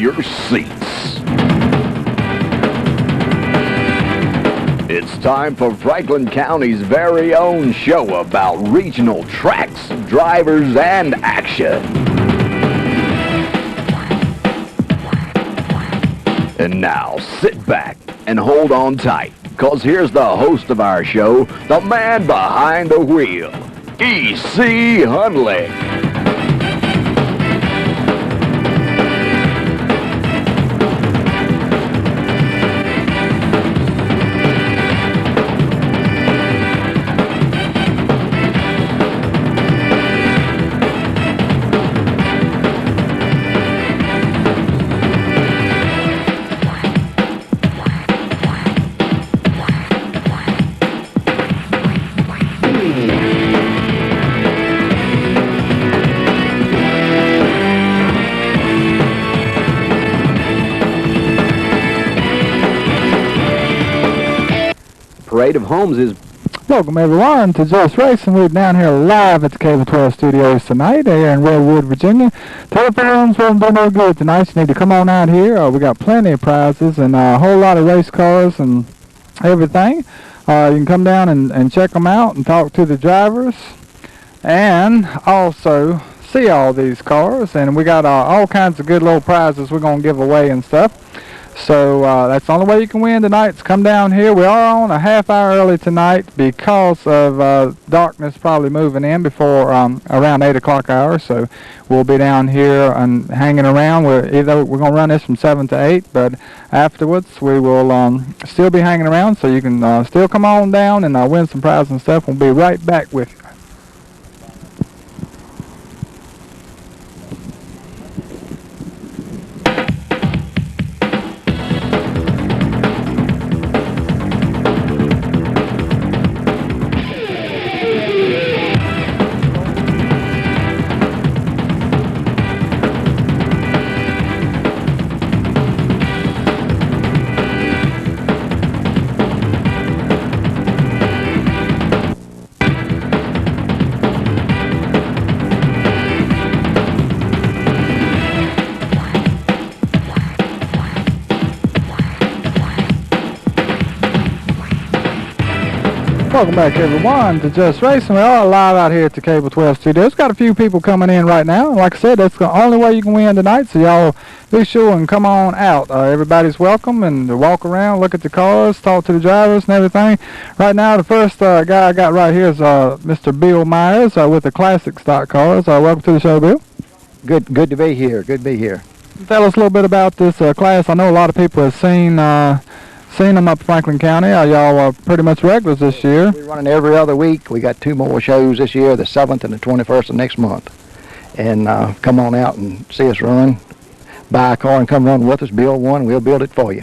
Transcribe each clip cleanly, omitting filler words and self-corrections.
your seats. It's time for Franklin County's very own show about regional tracks, drivers, and action. And now, sit back and hold on tight, because here's the host of our show, the man behind the wheel, E.C.Hundley. Parade of Homes is... Welcome everyone to Just Racing. We're down here live at the Cable 12 studios tonight here in Redwood, Virginia. Telephones won't do no good tonight. You need to come on out here. We got plenty of prizes and a whole lot of race cars and everything. You can come down and check them out and talk to the drivers and also see all these cars. And we got all kinds of good little prizes we're going to give away and stuff. So that's the only way you can win tonight is come down here. We are on a half hour early tonight because of darkness probably moving in before around 8 o'clock hour. So we'll be down here and hanging around. We're going to run this from 7 to 8, but afterwards we will still be hanging around. So you can still come on down and win some prizes and stuff. We'll be right back with you. Welcome back everyone to Just Racing. We are live out here at the Cable 12 studios. Got a few people coming in right now. Like I said, that's the only way you can win tonight, so y'all be sure and come on out. Everybody's welcome and to walk around, look at the cars, talk to the drivers and everything. Right now, the first guy I got right here is Mr. Bill Myers with the Classic Stock Cars. Welcome to the show, Bill. Good to be here. Good to be here. Tell us a little bit about this class. I know a lot of people have seen them up in Franklin County. Y'all pretty much regulars this year. We're running every other week. We got 2 more shows this year, the 7th and the 21st of next month. And come on out and see us run. Buy a car and come run with us. Build one. We'll build it for you.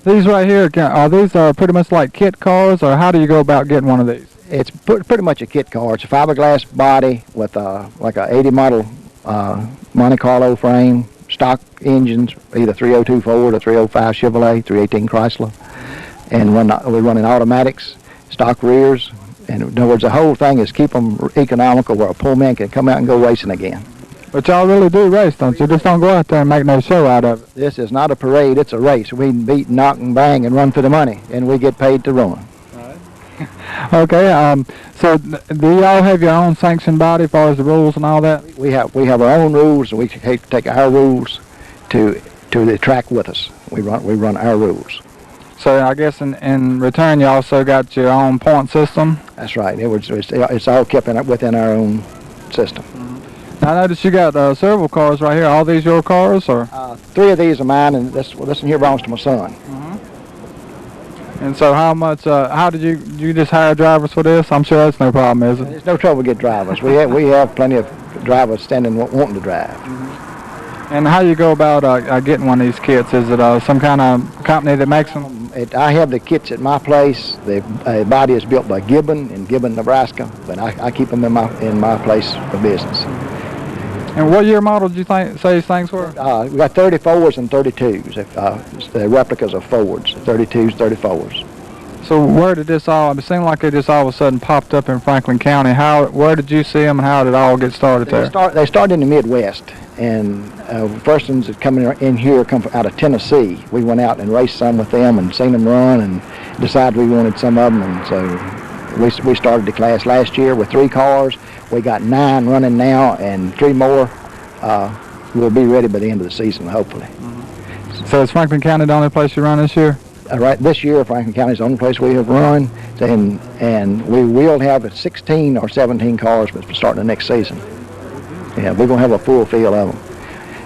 These right here, are these pretty much like kit cars, or how do you go about getting one of these? It's pretty much a kit car. It's a fiberglass body with like a 80 model Monte Carlo frame, stock engines, either 302 Ford or 305 Chevrolet, 318 Chrysler. And we're running automatics, stock rears, and in other words, the whole thing is keep them economical where a poor man can come out and go racing again. But y'all really do race, don't you? Just don't go out there and make no show out of it. This is not a parade, it's a race. We beat, knock, and bang and run for the money, and we get paid to run. Okay, so do y'all have your own sanctioned body as far as the rules and all that? We have our own rules, and we take our rules to the track with us. We run our rules. So I guess in return, you also got your own point system? That's right. It's all kept within our own system. Mm-hmm. Now, I noticed you got several cars right here. Are all these your cars, or? 3 of these are mine, and this one here belongs to my son. Mm-hmm. And so how much, how did you just hire drivers for this? I'm sure that's no problem, is it? There's no trouble to get drivers. We have plenty of drivers standing wanting to drive. Mm-hmm. And how you go about getting one of these kits? Is it some kind of company that makes them? I have the kits at my place. The body is built by Gibbon in Gibbon, Nebraska, but I keep them in my place for business. And what year model did you say these things were? We got 34s and 32s. The replicas of Fords, 32s, 34s. So where did this all? It seemed like it just all of a sudden popped up in Franklin County. Where did you see them, and how did it all get started there? They started in the Midwest, And first ones that coming in here come out of Tennessee. We went out and raced some with them and seen them run and decided we wanted some of them. And so we started the class last year with 3 cars. We got 9 running now, and 3 more will be ready by the end of the season, hopefully. So is Franklin County the only place you run this year? Right, this year Franklin County is the only place we have run, and we will have 16 or 17 cars starting the next season. Yeah, we're going to have a full field of them.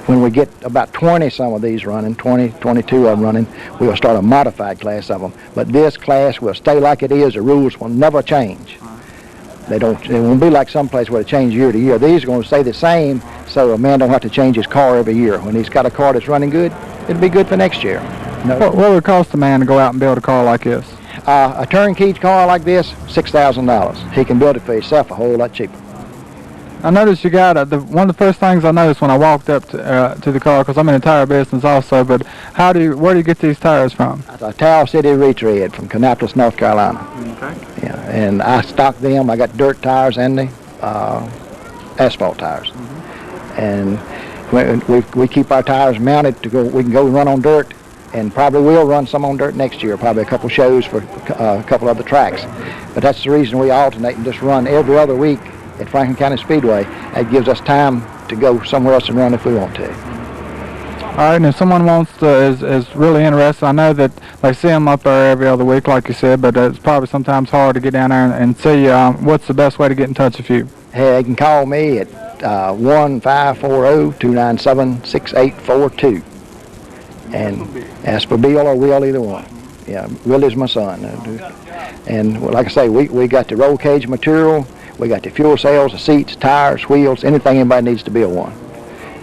When we get about 20 some of these running, 22 of them running, we'll start a modified class of them. But this class will stay like it is. The rules will never change. It won't be like some place where they change year to year. These are going to stay the same, so a man don't have to change his car every year. When he's got a car that's running good, it'll be good for next year. No. What would it cost a man to go out and build a car like this? A turnkey car like this, $6,000. He can build it for himself a whole lot cheaper. I noticed you got one of the first things I noticed when I walked up to the car, because I'm in the tire business also, but where do you get these tires from? Towel City Retread from Kannapolis, North Carolina. Okay. Yeah, and I stock them. I got dirt tires and the asphalt tires. And we keep our tires mounted to go. We can go run on dirt, and probably will run some on dirt next year. Probably a couple shows for a couple other tracks. But that's the reason we alternate and just run every other week at Franklin County Speedway. That gives us time to go somewhere else and run if we want to. All right, and if someone wants to, is really interested, I know that they see them up there every other week, like you said, but it's probably sometimes hard to get down there and see what's the best way to get in touch with you. Hey, they can call me at 1-540-297-6842. And ask for Bill or Will, either one. Yeah, Will is my son. And like I say, we got the roll cage material, we got the fuel cells, the seats, tires, wheels, anything anybody needs to build one.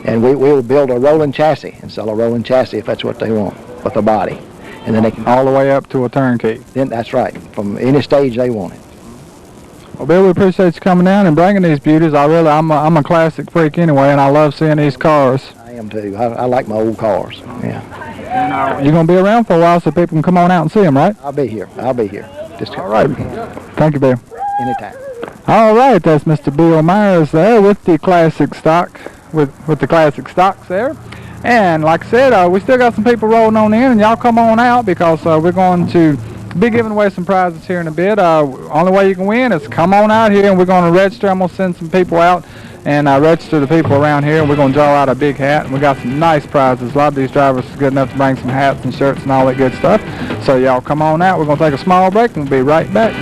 And we'll build a rolling chassis and sell a rolling chassis if that's what they want, with a body. And then they can all the way up to a turnkey. Then that's right, from any stage they want it. Well, Bill, we appreciate you coming down and bringing these beauties. I'm a classic freak anyway, and I love seeing these cars. I am too. I like my old cars. Yeah. And you're going to be around for a while so people can come on out and see them, right? I'll be here. Just all right. Thank you, Bill. Anytime. All right, that's Mr. Bill Myers there with the classic stock, with the classic stocks there. And like I said, we still got some people rolling on in, and y'all come on out because we're going to be giving away some prizes here in a bit. Only way you can win is come on out here, and we're going to register. I'm going to send some people out and register the people around here, and we're going to draw out a big hat. And we got some nice prizes. A lot of these drivers are good enough to bring some hats and shirts and all that good stuff. So y'all come on out. We're going to take a small break, and we'll be right back.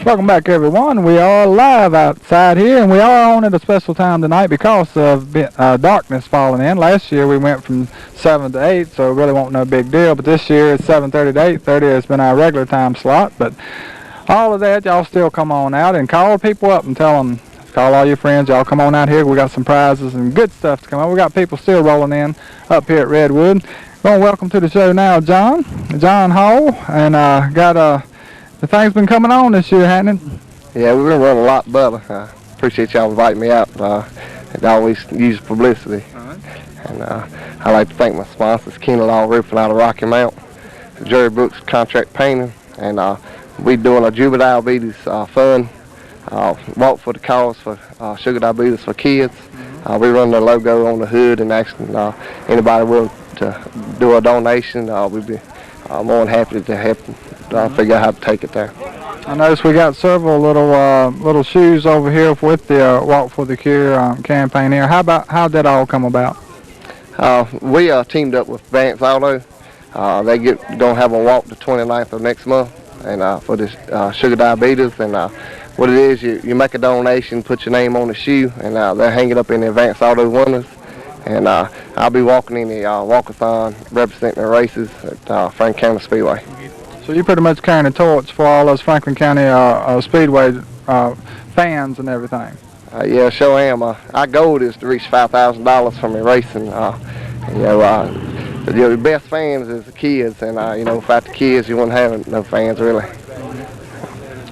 Welcome back, everyone. We are live outside here, and we are on at a special time tonight because of darkness falling in. Last year we went from 7 to 8, so it really wasn't no big deal. But this year it's 7:30 to 8:30. It's been our regular time slot. But all of that, y'all still come on out and call people up and tell them, call all your friends. Y'all come on out here. We got some prizes and good stuff to come out. We got people still rolling in up here at Redwood. Well, welcome to the show now, John Hall, and the thing's been coming on this year, hasn't it? Yeah, we've been running a lot better. I appreciate y'all inviting me out. It always use publicity. Right. And I'd like to thank my sponsors, Kenny Law Roofing out of Rocky Mount, Jerry Brooks Contract Painting, and we doing a juvenile diabetes fund, walk for the cause for sugar diabetes for kids. We run the logo on the hood and asking anybody willing to do a donation. We'd be more than happy to help figure out how to take it there. I noticed we got several little shoes over here with the Walk for the Cure campaign here. How'd that all come about? We teamed up with Vance Auto. They gonna have a walk the 29th of next month, and for this sugar diabetes. And what it is, you make a donation, put your name on the shoe, and they'll hang it up in the Vance Auto windows. and I'll be walking in the walkathon representing the races at Franklin County Speedway. So you pretty much carrying the torch for all those Franklin County Speedway fans and everything. Yeah, sure am. Our goal is to reach $5,000 from the racing. The best fans is the kids, and without the kids, you wouldn't have no fans really.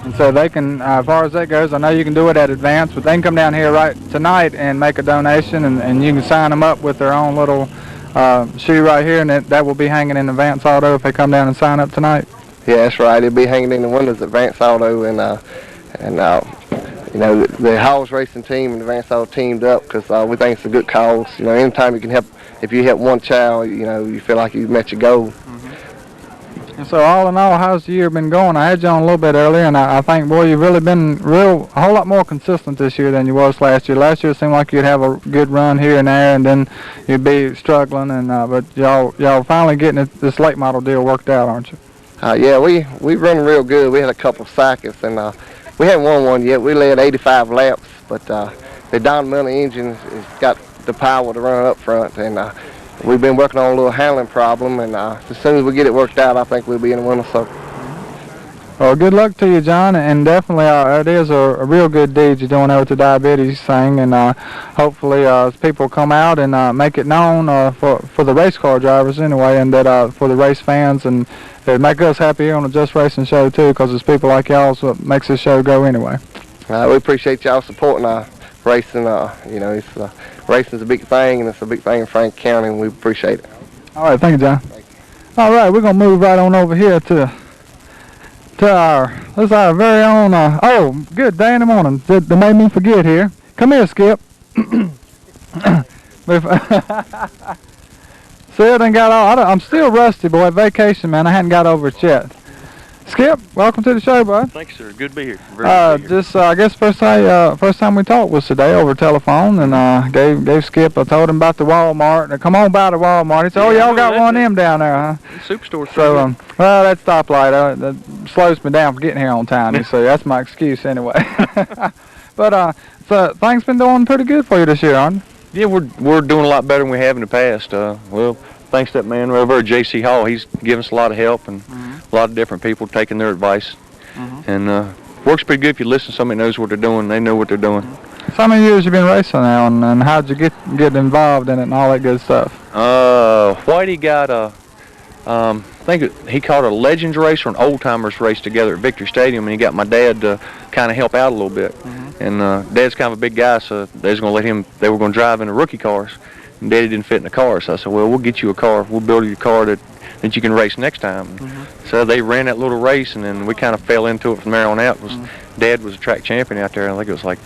And so they can, as far as that goes, I know you can do it at advance, but they can come down here right tonight and make a donation, and you can sign them up with their own little shoe right here, and that will be hanging in Advance Auto if they come down and sign up tonight. Yeah, that's right. It'll be hanging in the windows at Advance Auto, and the Hawes Racing team and Advance Auto teamed up because we think it's a good cause. Anytime you can help, if you help one child, you feel like you've met your goal. And so all in all, how's the year been going? I had you on a little bit earlier, and I think, boy, you've really been a whole lot more consistent this year than you was last year. Last year it seemed like you'd have a good run here and there, and then you'd be struggling. But y'all finally getting this late model deal worked out, aren't you? Yeah, we running real good. We had a couple of cycles, and we haven't won one yet. We led 85 laps, but the Don Miller engine has got the power to run up front, and we've been working on a little handling problem, and as soon as we get it worked out, I think we'll be in the winner's circle. Well, good luck to you, John, and definitely it is a real good deed you're doing there with the diabetes thing, and hopefully people come out and make it known for the race car drivers anyway, and that for the race fans, and it make us happy here on the Just Racing show too, because it's people like y'all what makes this show go anyway. We appreciate y'all supporting racing. Racing's a big thing, and it's a big thing in Franklin County, and we appreciate it. All right, thank you, John. Thank you. All right, we're gonna move right on over here to our very own. Oh, good day in the morning. They made me forget here. Come here, Skip. See, I done got all. I'm still rusty, boy. Vacation, man. I hadn't got over it yet. Skip, welcome to the show, bud. Thanks, sir. Good to be here. Very good to be here. Just I guess first time we talked was today over telephone, and gave Skip. I told him about the Walmart. Come on by the Walmart. He said, "Oh, y'all got one of them down there, huh?" Superstore. So well, that stoplight that slows me down for getting here on time. You see, that's my excuse anyway. But so things been doing pretty good for you this year, aren't they? Yeah, we're doing a lot better than we have in the past. Well, thanks to that man over at J.C. Hall. He's given us a lot of help, and a lot of different people taking their advice. And works pretty good if you listen to somebody who knows what they're doing. They know what they're doing. So how many years you been racing now, and how'd you get involved in it and all that good stuff? Whitey got I think he called it a Legends race or an Old Timers race together at Victory Stadium, and he got my dad to kind of help out a little bit. And Dad's kind of a big guy, so they was going to let him. They were going to drive in the rookie cars, and Daddy didn't fit in the car. So I said, well, we'll get you a car. We'll build you a car that you can race next time. So they ran that little race, and then we kind of fell into it from there on out. Dad was a track champion out there. I think it was like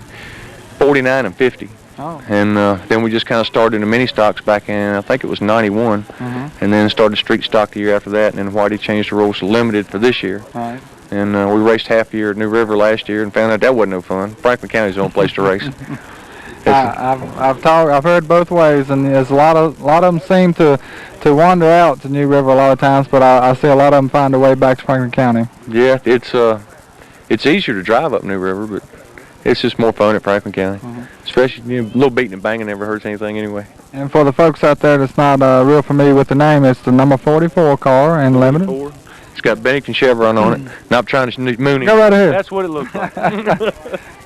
49 and 50. Oh. And then we just kind of started in the mini stocks back in, I think it was 91, and then started street stock the year after that, and then Whitey changed the rules to limited for this year. Right. And we raced half a year at New River last year and found out that wasn't no fun. Franklin County's the only place to race. I've heard both ways, and there's a lot of them seem to wander out to New River a lot of times, but I see a lot of them find their way back to Franklin County. Yeah, it's easier to drive up New River, but it's just more fun at Franklin County. Especially a little beating and banging never hurts anything anyway. And for the folks out there that's not real familiar with the name, it's the number 44 car in limited. It's got Bennington Chevron on it. Now I'm trying to moon it. Go right ahead. That's what it looks like.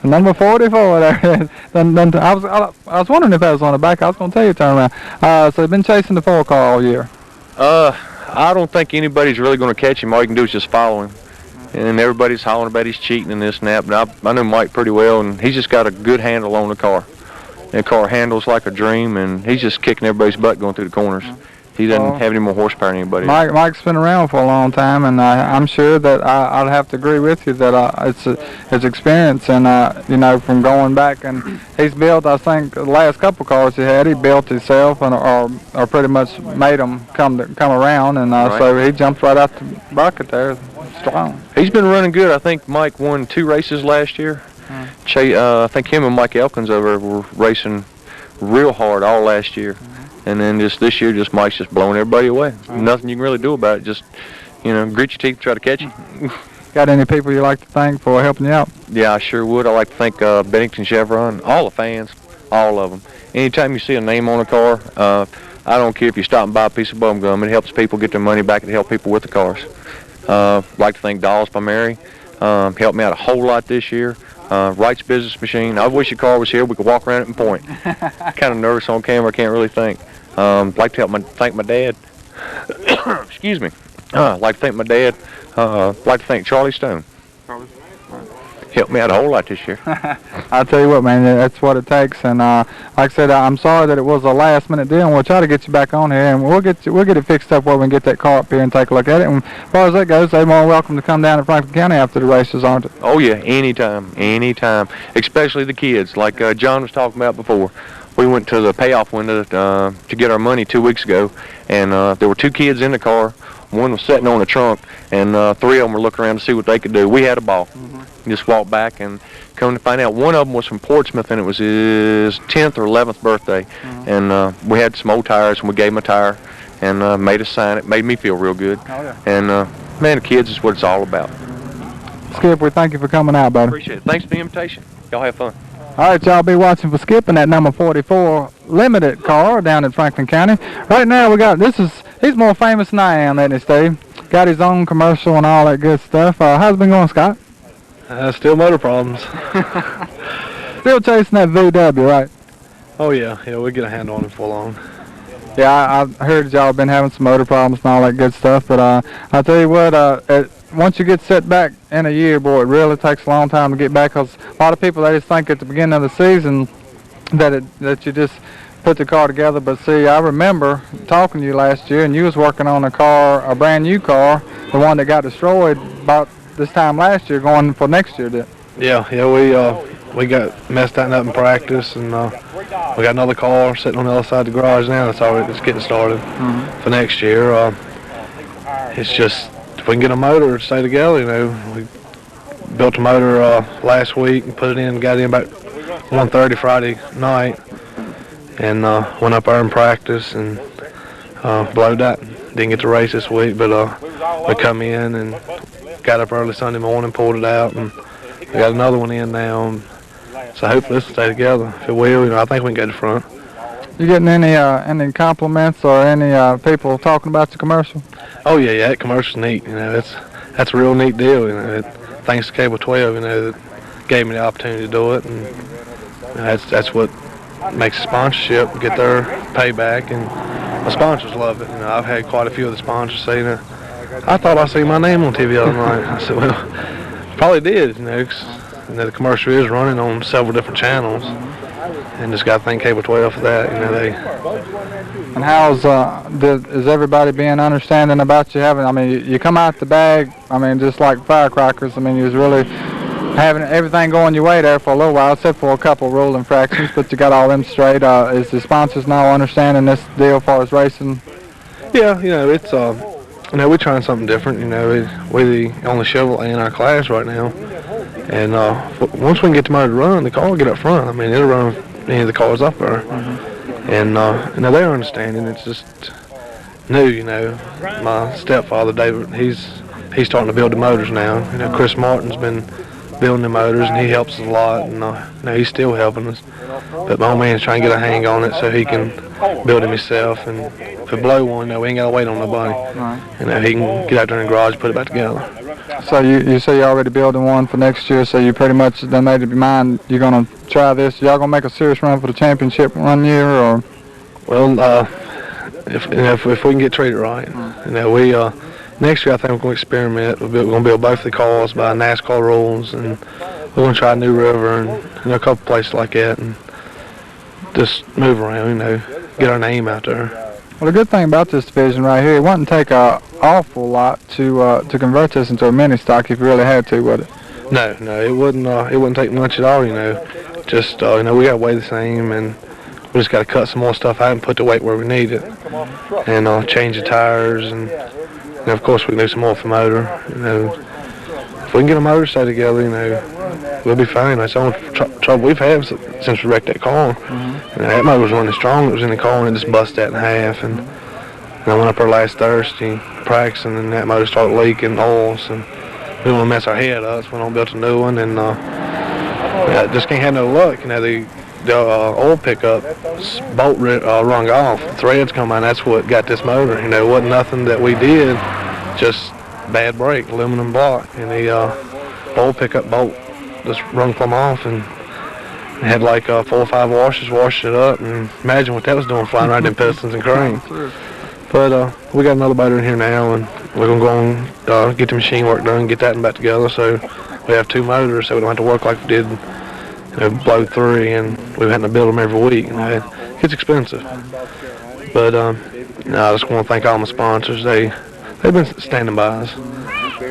Number 44 there. I was wondering if that was on the back. I was going to tell you to turn around. So they've been chasing the 4 car all year. I don't think anybody's really going to catch him. All you can do is just follow him. And everybody's hollering about he's cheating and this and that. But I know Mike pretty well, and he's just got a good handle on the car. The car handles like a dream, and he's just kicking everybody's butt going through the corners. He doesn't have any more horsepower than anybody. Mike's been around for a long time, and I'm sure that I'd have to agree with you that it's his experience, and from going back, and he's built. I think the last couple cars he built himself, and or pretty much made them come around, and so he jumped right out the bucket there, strong. He's been running good. I think Mike won 2 races last year. I think him and Mike Elkins over were racing real hard all last year. And then this year, Mike's just blowing everybody away. Nothing you can really do about it. Just, grit your teeth, try to catch it. Got any people you like to thank for helping you out? Yeah, I sure would. I like to thank Bennington Chevron, all the fans, all of them. anytime you see a name on a car, I don't care if you stop and buy a piece of bum gum. It helps people get their money back. It helps people with the cars. Like to thank Dolls by Mary. Helped me out a whole lot this year. Wright's Business Machine. I wish your car was here. We could walk around it and point. Kind of nervous on camera. Can't really think. Like to thank my dad. Excuse me. Like to thank my dad. Like to thank Charlie Stone. Helped me out a whole lot this year. I'll tell you what, man, that's what it takes. And like I said, I'm sorry that it was a last-minute deal, and we'll try to get you back on here, and we'll get it fixed up where we can get that car up here and take a look at it. And as far as that goes, they're more welcome to come down to Franklin County after the races, aren't they? Oh yeah, anytime, especially the kids. Like John was talking about before. We went to the payoff window to get our money 2 weeks ago, and there were 2 kids in the car. One was sitting on the trunk, and 3 of them were looking around to see what they could do. We had a ball. Just walked back and come to find out one of them was from Portsmouth, and it was his 10th or 11th birthday. And we had some old tires, and we gave him a tire and made us sign it. Made me feel real good. Oh, yeah. And man, the kids is what it's all about. Skip, we thank you for coming out, buddy. Appreciate it. Thanks for the invitation. Y'all have fun. All right, y'all be watching for Skip in that number 44 limited car down in Franklin County. Right now we got, he's more famous than I am, isn't he, Steve? Got his own commercial and all that good stuff. How's it been going, Scott? Still motor problems. Still chasing that VW, right? Oh yeah, we'll get a handle on it before long. Yeah, I heard y'all been having some motor problems and all that good stuff, but I'll tell you what, once you get set back in a year, boy, it really takes a long time to get back, because a lot of people, they just think at the beginning of the season that you just put the car together. But see, I remember talking to you last year, and you was working on a brand new car, the one that got destroyed about this time last year, going for next year. Yeah, we got messed that up in practice, and we got another car sitting on the other side of the garage now. That's already just getting started for next year. It's just, if we can get a motor to stay together, we built a motor last week and put it in, got it in about 1:30 Friday night, and went up there in practice and blowed that. Didn't get to race this week, but we come in and got up early Sunday morning, pulled it out, and we got another one in now. And so hopefully this will stay together. If it will, I think we can go to the front. You getting any compliments or any people talking about the commercial? Oh yeah, that commercial's neat. That's a real neat deal. Thanks to Cable 12, that gave me the opportunity to do it, and that's what makes a sponsorship get their payback, and my sponsors love it. I've had quite a few of the sponsors say, I thought I seen my name on TV the other night. I said, well, probably did, 'cause the commercial is running on several different channels, and just got to thank Cable 12 for that. And how's is everybody being understanding about you having? I mean, you come out the bag. I mean, just like firecrackers. I mean, you was really having everything going your way there for a little while, except for a couple rule infractions, but you got all them straight. Is the sponsors now understanding this deal as far as racing? Yeah, it's we're trying something different. We're the only Chevrolet in our class right now, and once we can get the motor to run, the car will get up front. I mean, it'll run any of the cars up there, and they're understanding. It's just new. My stepfather David, he's starting to build the motors now. Chris Martin's been building the motors, and he helps us a lot, and he's still helping us. But my old man's trying to get a hang on it so he can build him himself, and if we blow one, we ain't got to wait on nobody. Right. He can get out there in the garage and put it back together. So you say you're already building one for next year, so you pretty much done made up your mind you're going to try this. Y'all going to make a serious run for the championship one year, or? Well, if we can get treated right, we next year I think we're going to experiment. We're going to build both the cars by NASCAR rules, and we're going to try New River and a couple places like that, and just move around, get our name out there. Well, the good thing about this division right here, it wouldn't take an awful lot to convert this into a mini stock if you really had to, would it? No, it wouldn't. It wouldn't take much at all. Just we got to weigh the same, and we just got to cut some more stuff out and put the weight where we need it, and change the tires, and of course we can do some more for motor. If we can get a motor set together, we'll be fine. That's the only trouble we've had since we wrecked that car. That motor was running strong. It was in the car, and it just busted that in half. And I went up there last Thursday practicing, and that motor started leaking oil. So we didn't want to mess our head up, so we went on and built a new one. And just can't have no luck. The the oil pickup bolt rung off. Threads come on. That's what got this motor. You know, it wasn't nothing that we did. Just bad brake, aluminum block, and the oil pickup bolt just rung plumb off, and it had like 4 or 5 washers washed it up. And imagine what that was doing, flying around in pistons and cranes. But we got another motor in here now, and we're gonna go and get the machine work done, get that back together. So we have 2 motors, so we don't have to work like we did. You know, blow 3, and we've had to build them every week. And it's expensive. But I just want to thank all my sponsors. They've been standing by us.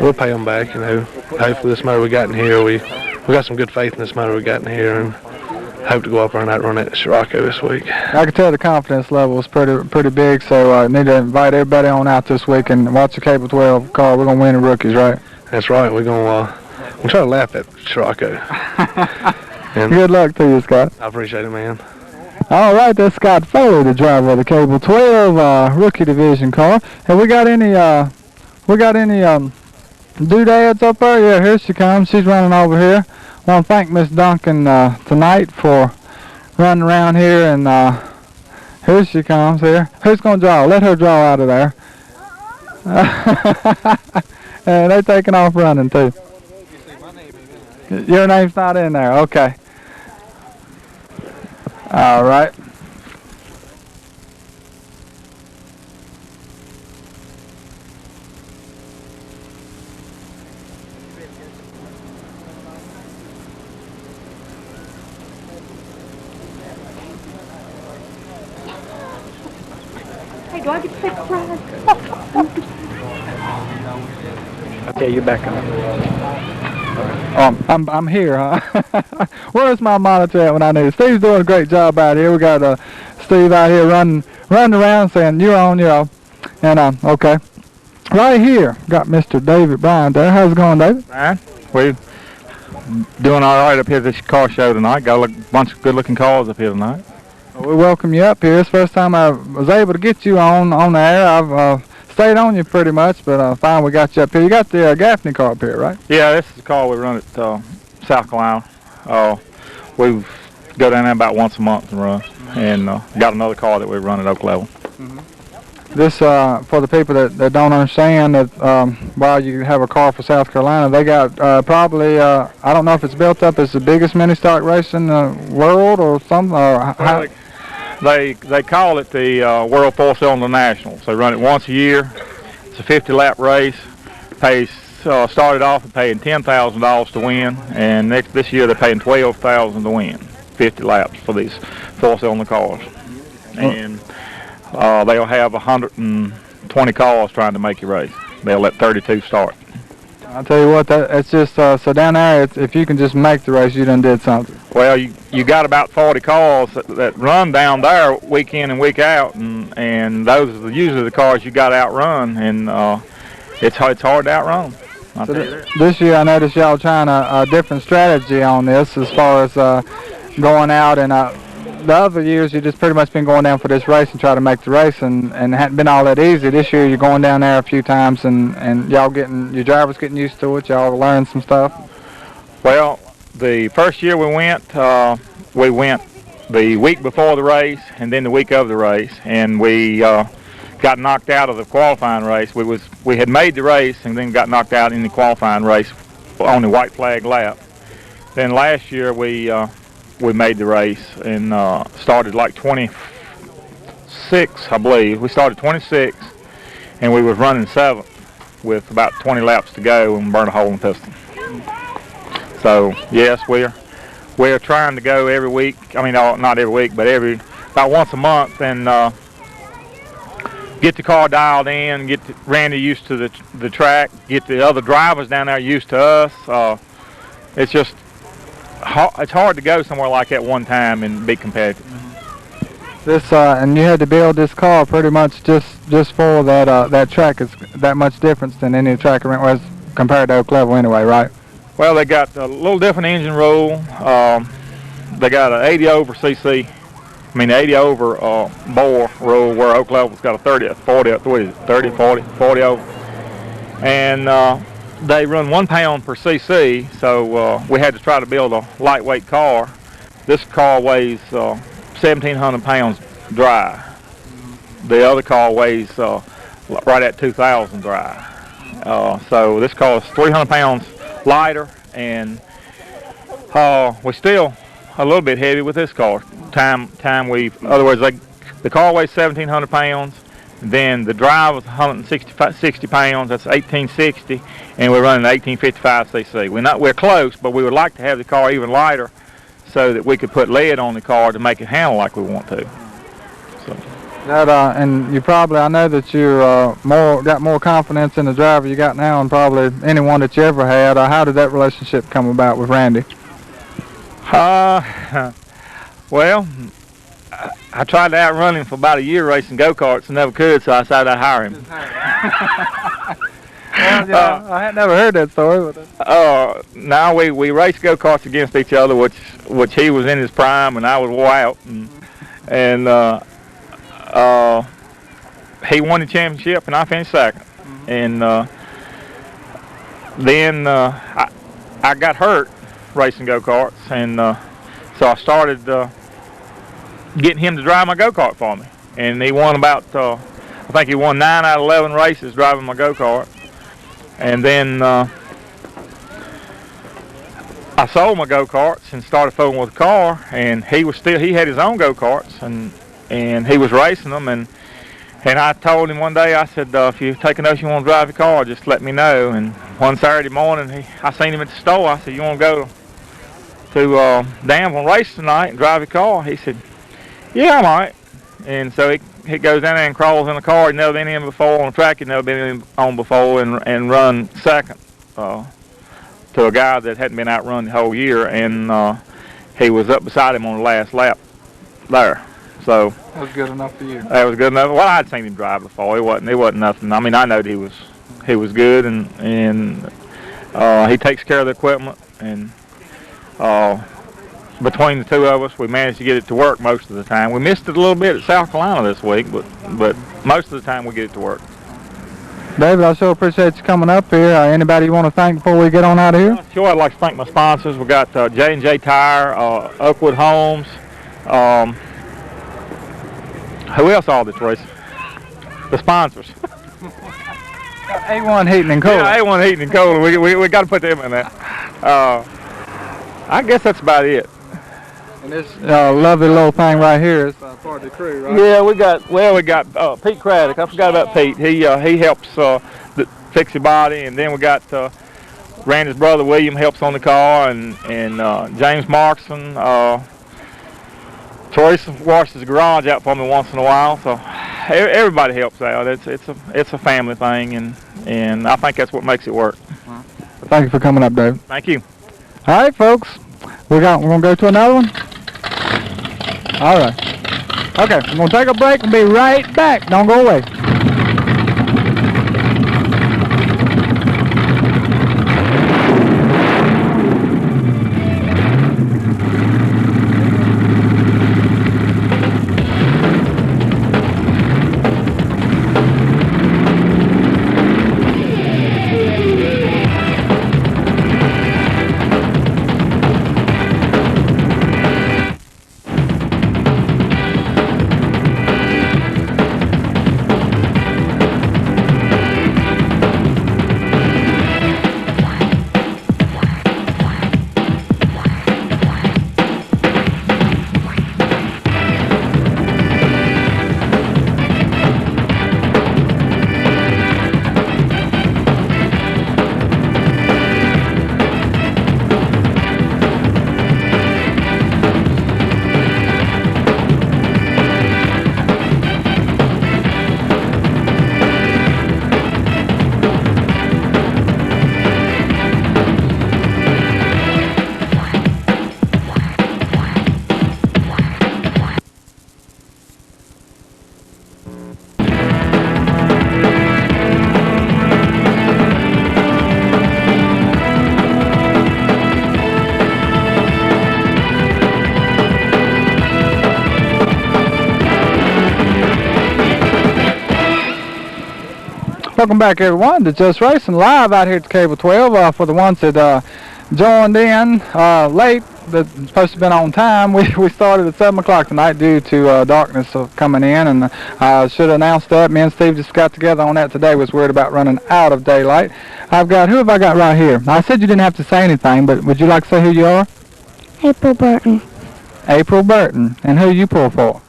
We'll pay them back. You know, hopefully this motor we got in here, we got some good faith in this motor we got in here, and hope to go up there and outrun that Scirocco this week. I can tell the confidence level is pretty big, so I need to invite everybody on out this week and watch the Cable 12 car. We're gonna win the rookies, right? That's right. We're gonna try to laugh at Scirocco. And good luck to you, Scott. I appreciate it, man. All right, that's Scott Foley, the driver of the Cable 12 rookie division car. Have we got any doodads up there? Yeah, here she comes. She's running over here. I want to thank Miss Duncan tonight for running around here, and here she comes here. Who's going to draw? Let her draw out of there. And they're taking off running too. Your name's not in there. Okay. All right. Hey, do I get to take a prize? Okay, you're back on. I'm here, huh? Where's my monitor at when I need it? Steve's doing a great job out here. We got Steve out here running around saying, you're on, you're off. And, okay. Right here, got Mr. David Bryan there. How's it going, David? Fine. We're doing all right up here at this car show tonight. Got a bunch of good-looking cars up here tonight. Well, we welcome you up here. It's the first time I was able to get you on the air. I've stayed on you pretty much, but finally we got you up here. You got the Gaffney car up here, right? Yeah, this is the car we run at South Carolina. We go down there about once a month and run, and got another car that we run at Oak Level. This, for the people that don't understand, that while you have a car for South Carolina, they got probably, I don't know if it's built up as the biggest mini-stock race in the world or something. Well, they call it the World 4-Cylinder Nationals. They run it once a year. It's a 50-lap race. Started off with paying $10,000 to win, and this year they're paying $12,000 to win, 50 laps for these 4-cylinder cars. And they'll have 120 cars trying to make your race. They'll let 32 start. I'll tell you what, it's just, so down there, if you can just make the race, you done did something. Well, you got about 40 cars that run down there week in and week out, and those are usually the cars you got to outrun, and it's hard to outrun. So this year I noticed y'all trying a different strategy on this as far as going out, and the other years you just pretty much been going down for this race and try to make the race, and it hadn't been all that easy. This year you're going down there a few times, and your drivers getting used to it. Y'all learn some stuff. Well, the first year we went the week before the race and then the week of the race, and we got knocked out of the qualifying race. We had made the race and then got knocked out in the qualifying race on the white flag lap. Then last year we made the race and started like 26, I believe. We started 26, and we was running 7th with about 20 laps to go and burned a hole in the piston. So yes, we're trying to go every week. I mean, not every week, but about once a month, and get the car dialed in, get Randy used to the track, get the other drivers down there used to us. It's just it's hard to go somewhere like that one time and be competitive. This and you had to build this car pretty much just for that track. Is that much difference than any track was compared to Oak Level anyway, right? Well, they got a little different engine roll. They got an 80 over cc. I mean, 80 over bore roll, where Oak Level's got a 30 over, and they run 1 pound per cc. So we had to try to build a lightweight car, this car weighs 1,700 pounds dry. The other car weighs right at 2,000 dry. So this car is 300 pounds lighter, and we're still a little bit heavy with this car. In other words, the car weighs 1,700 pounds. Then the drive was 160 pounds. That's 1860, and we're running an 1855 cc. We're close, but we would like to have the car even lighter, so that we could put lead on the car to make it handle like we want to. So. And you probably, I know that you got more confidence in the driver you got now than probably anyone that you ever had. How did that relationship come about with Randy? Well, I tried to outrun him for about a year racing go-karts and never could, so I decided I'd hire him. I had never heard that story. Now we raced go-karts against each other, which he was in his prime and I was wore out, and he won the championship and I finished second. And then I got hurt racing go-karts, and so I started getting him to drive my go-kart for me. And he won about, I think he won 9 out of 11 races driving my go-kart. And then I sold my go-karts and started fooling with the car, and he had his own go-karts, and he was racing them, and I told him one day, I said, if you take a notion you want to drive your car, just let me know. And one Saturday morning, I seen him at the store. I said, you want to go to Danville race tonight and drive your car? He said, yeah, I might. And so he goes down there and crawls in the car. He'd never been in before on a track he'd never been on before, and run second to a guy that hadn't been outrun the whole year, and he was up beside him on the last lap there. So that was good enough for you. That was good enough. Well, I'd seen him drive before. It wasn't nothing. I mean, I know that he was good, and he takes care of the equipment, and between the two of us, we managed to get it to work most of the time. We missed it a little bit at South Carolina this week, but most of the time we get it to work. David, I sure appreciate you coming up here. Anybody you want to thank before we get on out of here? Sure, I'd like to thank my sponsors. We got J&J Tire, Oakwood Homes. Who else all this race? The sponsors. A1 Heating and Cooling. Yeah, A1 Heating and Cooling. We got to put them in that. I guess that's about it. And this lovely little thing right here is part of the crew, right? Yeah, we got Pete Craddock. I forgot about Pete. He helps fix the body, and then we got Randy's brother William helps on the car, and James Markson. Teresa washes the garage out for me once in a while, so everybody helps out. It's a family thing, and I think that's what makes it work. Thank you for coming up, David. Thank you. All right, folks, we're gonna go to another one. All right. Okay, we're gonna take a break and be right back. Don't go away. Welcome back, everyone, to Just Racing live out here at Cable 12. For the ones that joined in late, that's supposed to have been on time. We started at 7 o'clock tonight due to darkness coming in, and I should have announced that. Me and Steve just got together on that today. Was worried about running out of daylight. Who have I got right here? I said you didn't have to say anything, but would you like to say who you are? April Burton. April Burton. And who you pull for?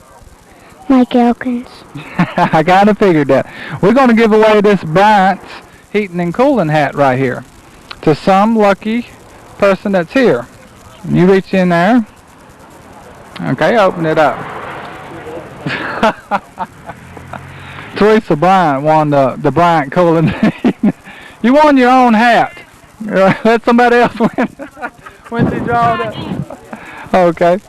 Mike Elkins. I kind of figured that. We're going to give away this Bryant's Heating and Cooling hat right here to some lucky person that's here. You reach in there. Okay, open it up. Teresa Bryant won the Bryant Cooling. You won your own hat. Let somebody else win. When she drawed it. Okay.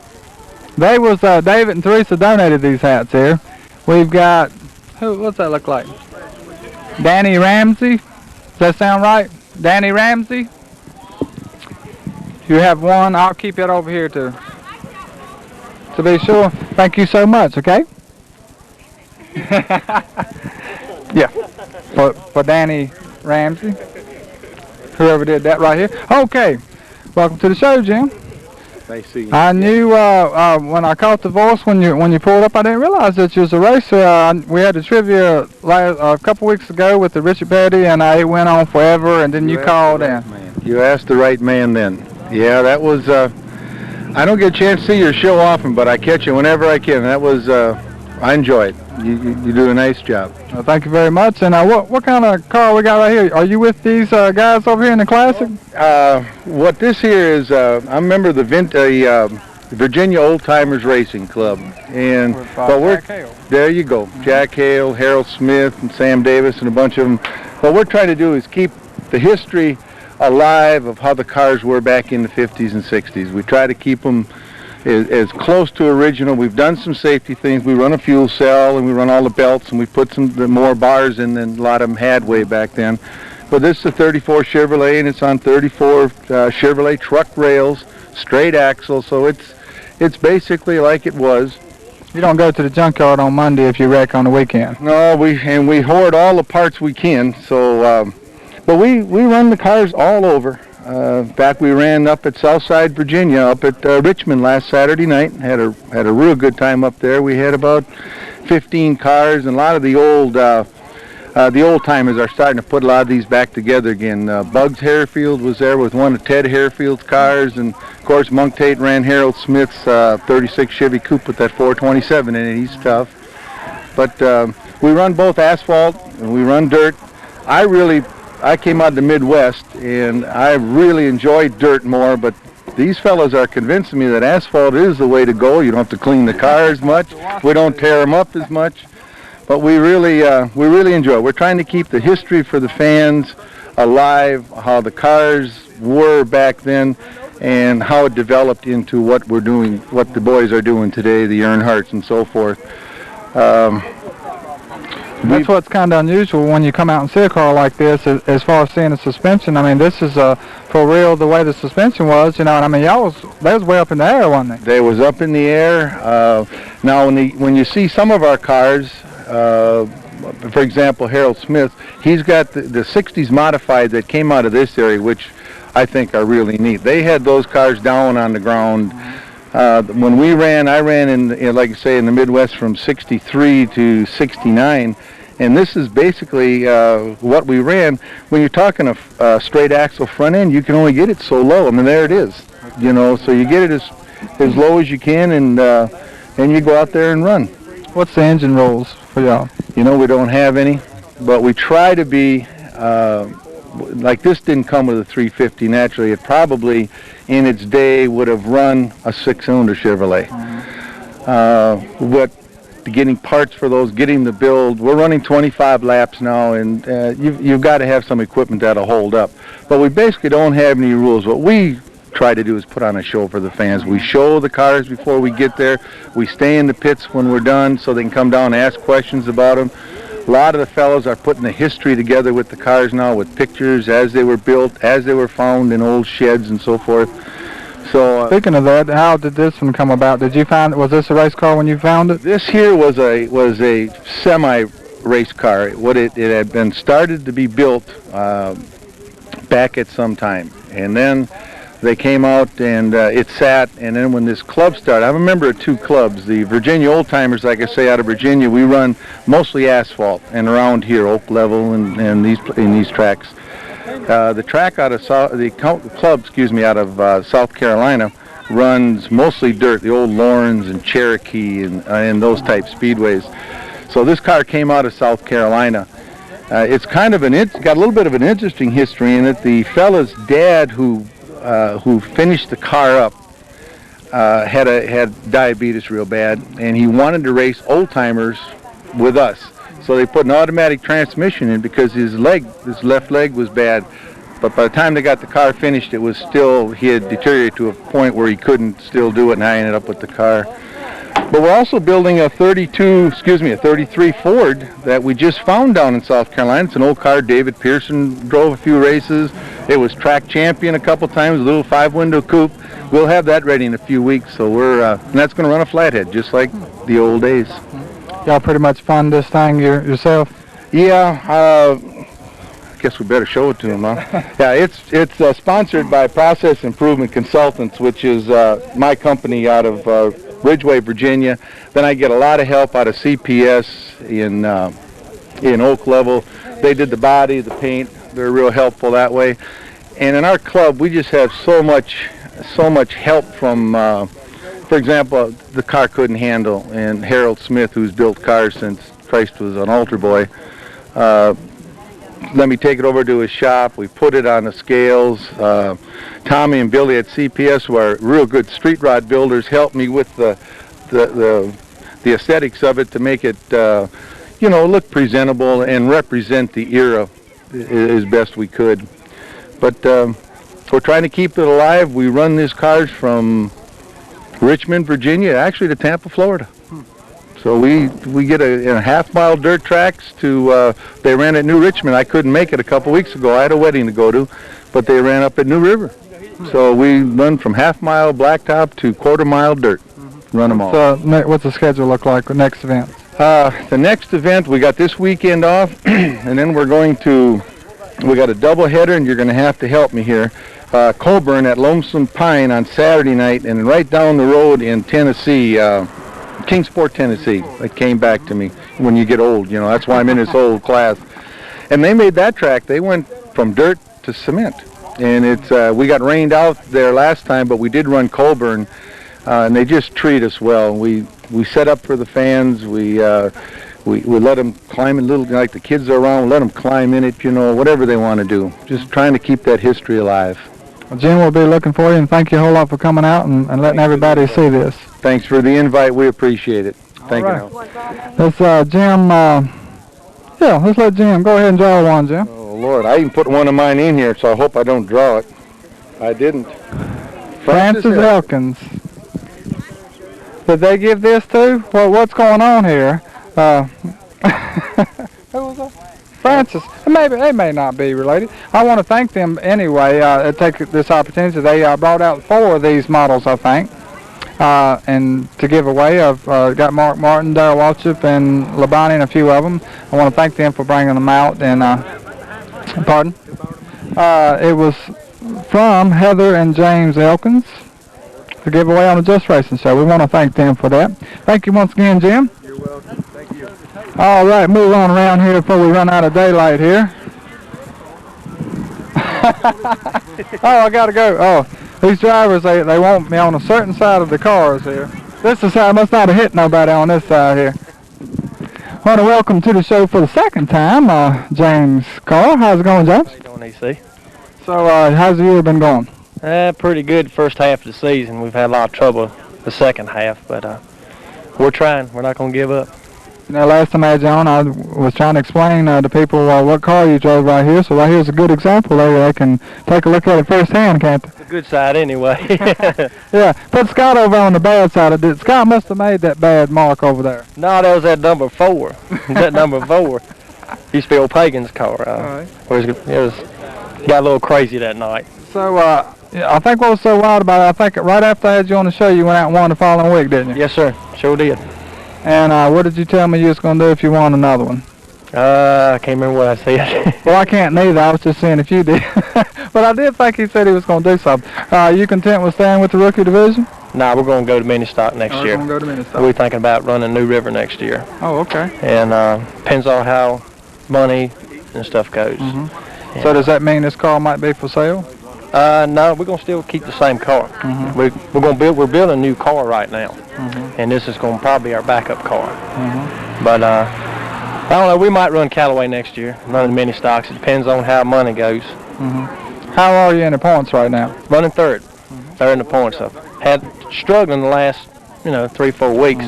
They was David and Teresa donated these hats here. We've got what's that look like? Danny Ramsey. Does that sound right? Danny Ramsey. You have one. I'll keep it over here to be sure. Thank you so much. Okay. Yeah. For Danny Ramsey. Whoever did that right here. Okay. Welcome to the show, Jim. I knew when I caught the voice when you pulled up, I didn't realize that you was a racer. We had a trivia a couple weeks ago with the Richard Petty, and it went on forever. And then you called in. You asked the right man then. Yeah, that was. I don't get a chance to see your show often, but I catch it whenever I can. That was. I enjoy it. You do a nice job. Well, thank you very much. And what kind of car we got right here? Are you with these guys over here in the Classic? What this here is, I'm a member of the Virginia Old Timers Racing Club, and Jack Hale. There you go, Jack Hale, Harold Smith, and Sam Davis, and a bunch of them. What we're trying to do is keep the history alive of how the cars were back in the 50s and 60s. We try to keep them as close to original. We've done some safety things. We run a fuel cell, and we run all the belts, and we put the more bars in than a lot of them had way back then. But this is a 34 Chevrolet, and it's on 34 Chevrolet truck rails, straight axle, so it's basically like it was. You don't go to the junkyard on Monday if you wreck on the weekend. No, we hoard all the parts we can. So, but we run the cars all over. In fact, we ran up at Southside, Virginia, up at Richmond last Saturday night. Had a real good time up there. We had about 15 cars, and a lot of the old timers are starting to put a lot of these back together again. Bugs Harefield was there with one of Ted Harefield's cars, and of course Monk Tate ran Harold Smith's 36 Chevy Coupe with that 427 in it. He's tough. But we run both asphalt and we run dirt. I came out of the Midwest, and I really enjoyed dirt more, but these fellows are convincing me that asphalt is the way to go. You don't have to clean the car as much. We don't tear them up as much. But we really enjoy it. We're trying to keep the history for the fans alive, how the cars were back then, and how it developed into what we're doing, what the boys are doing today, the Earnhardts and so forth. That's what's kind of unusual when you come out and see a car like this, as far as seeing the suspension. I mean, this is for real the way the suspension was, you know. And I mean, they was way up in the air, wasn't they? They was up in the air. Now, when you see some of our cars, for example, Harold Smith, he's got the 60s modified that came out of this area, which I think are really neat. They had those cars down on the ground. When I ran in, like I say, in the Midwest from 63 to 69, and this is basically what we ran. When you're talking a straight axle front end, you can only get it so low. I mean, there it is, you know. So you get it as low as you can, and you go out there and run. What's the engine rules for y'all? You know, we don't have any, but we try to be like this. Didn't come with a 350 naturally. It probably in its day would have run a 6-cylinder Chevrolet. But getting parts for those, getting the build, we're running 25 laps now, and you've got to have some equipment that'll hold up. But we basically don't have any rules. What we try to do is put on a show for the fans. We show the cars before we get there. We stay in the pits when we're done so they can come down and ask questions about them. A lot of the fellows are putting the history together with the cars now, with pictures as they were built, as they were found in old sheds and so forth. So speaking of that, how did this one come about? Did you find, was this a race car when you found it? This here was a semi-race car. It had been started to be built back at some time, and then They came out and it sat, and then when this club started, I'm a member of 2 clubs. The Virginia Old Timers, like I say, out of Virginia, we run mostly asphalt and around here, Oak Level and these tracks. The track out of club, out of South Carolina runs mostly dirt, the old Lawrence and Cherokee and those type speedways. So this car came out of South Carolina. It's kind of it's got a little bit of an interesting history in it. The fella's dad who finished the car up had diabetes real bad, and he wanted to race old timers with us. So they put an automatic transmission in because his left leg was bad. But by the time they got the car finished, he had deteriorated to a point where he couldn't still do it, and I ended up with the car. But we're also building a 33 Ford that we just found down in South Carolina. It's an old car. David Pearson drove a few races. It was track champion a couple times, a little 5-window coupe. We'll have that ready in a few weeks, so and that's going to run a flathead, just like the old days. Y'all pretty much fund this thing yourself? Yeah, I guess we better show it to them, huh? Yeah, it's sponsored by Process Improvement Consultants, which is my company out of Ridgeway, Virginia. Then I get a lot of help out of CPS in Oak Level. They did the body, the paint. They're real helpful that way. And in our club, we just have so much help from, for example, the car couldn't handle, and Harold Smith, who's built cars since Christ was an altar boy, let me take it over to his shop. We put it on the scales. Tommy and Billy at CPS, who are real good street rod builders, helped me with the aesthetics of it to make it, look presentable and represent the era as best we could. But we're trying to keep it alive. We run these cars from Richmond, Virginia, actually to Tampa, Florida. So we get a half-mile dirt tracks to, they ran at New Richmond. I couldn't make it a couple weeks ago. I had a wedding to go to, but they ran up at New River. So we run from half-mile blacktop to quarter-mile dirt. Run them all. So what's the schedule look like for next event? The next event, we got this weekend off, and then we got a double-header, and you're going to have to help me here. Coburn at Lonesome Pine on Saturday night, and right down the road in Tennessee, Kingsport, Tennessee. That came back to me when you get old, that's why I'm in this old class. And they made that track. They went from dirt to cement. And we got rained out there last time, but we did run Coburn, and they just treat us well. We set up for the fans. We let them climb in like the kids are around, we let them climb in it, whatever they want to do. Just trying to keep that history alive. Well, Jim, we'll be looking for you, and thank you a whole lot for coming out and letting everybody see this. Thanks for the invite. We appreciate it. Thank you. Let's, Jim, let's let Jim go ahead and draw one, Jim. Oh, Lord, I even put one of mine in here, so I hope I don't draw it. I didn't. Francis Elkins. Did they give this to? Well, what's going on here? Who was that? Francis. They may not be related. I want to thank them anyway. Take this opportunity. They brought out 4 of these models, I think. And to give away, I've got Mark Martin, Darrell Waltrip, and Labonte, and a few of them. I want to thank them for bringing them out. And pardon? It was from Heather and James Elkins to give away on the Just Racing Show. We want to thank them for that. Thank you once again, Jim. You're welcome. Thank you. All right, move on around here before we run out of daylight here. I got to go. Oh. These drivers, they want me on a certain side of the cars here. This side must not have hit nobody on this side here. I want to welcome to the show for the second time, James Carr. How's it going, James? How you doing, E.C.? So, how's the year been going? Pretty good first half of the season. We've had a lot of trouble the second half, but we're trying. We're not going to give up. Now, last time I had you on, I was trying to explain to people what car you drove right here. So right here's a good example there. They can take a look at it firsthand, can't they? It's a good side anyway. Yeah, put Scott over on the bad side of it. Scott must have made that bad mark over there. No, that was that number 4. That number 4 used to be old Pagan's car. Right. It got a little crazy that night. So, I think what was so wild about it, I think right after I had you on the show, you went out and won the following week, didn't you? Yes, sir. Sure did. And what did you tell me you was going to do if you won another one? I can't remember what I said. Well, I can't neither. I was just saying if you did. But I did think he said he was going to do something. Are you content with staying with the rookie division? Nah, we're going to go to mini stock next year. We're going to go to mini stock. We're thinking about running New River next year. Oh, okay. And depends on how money and stuff goes. Mm-hmm. So does that mean this car might be for sale? No, we're going to still keep the same car. Mm-hmm. We're building a new car right now. Mm-hmm. And this is going to probably be our backup car. Mm-hmm. But I don't know, we might run Callaway next year, running mini stocks. It depends on how money goes. Mm-hmm. How are you in the points right now? Running third. Third in the points. I've had struggling the last, 3-4 weeks.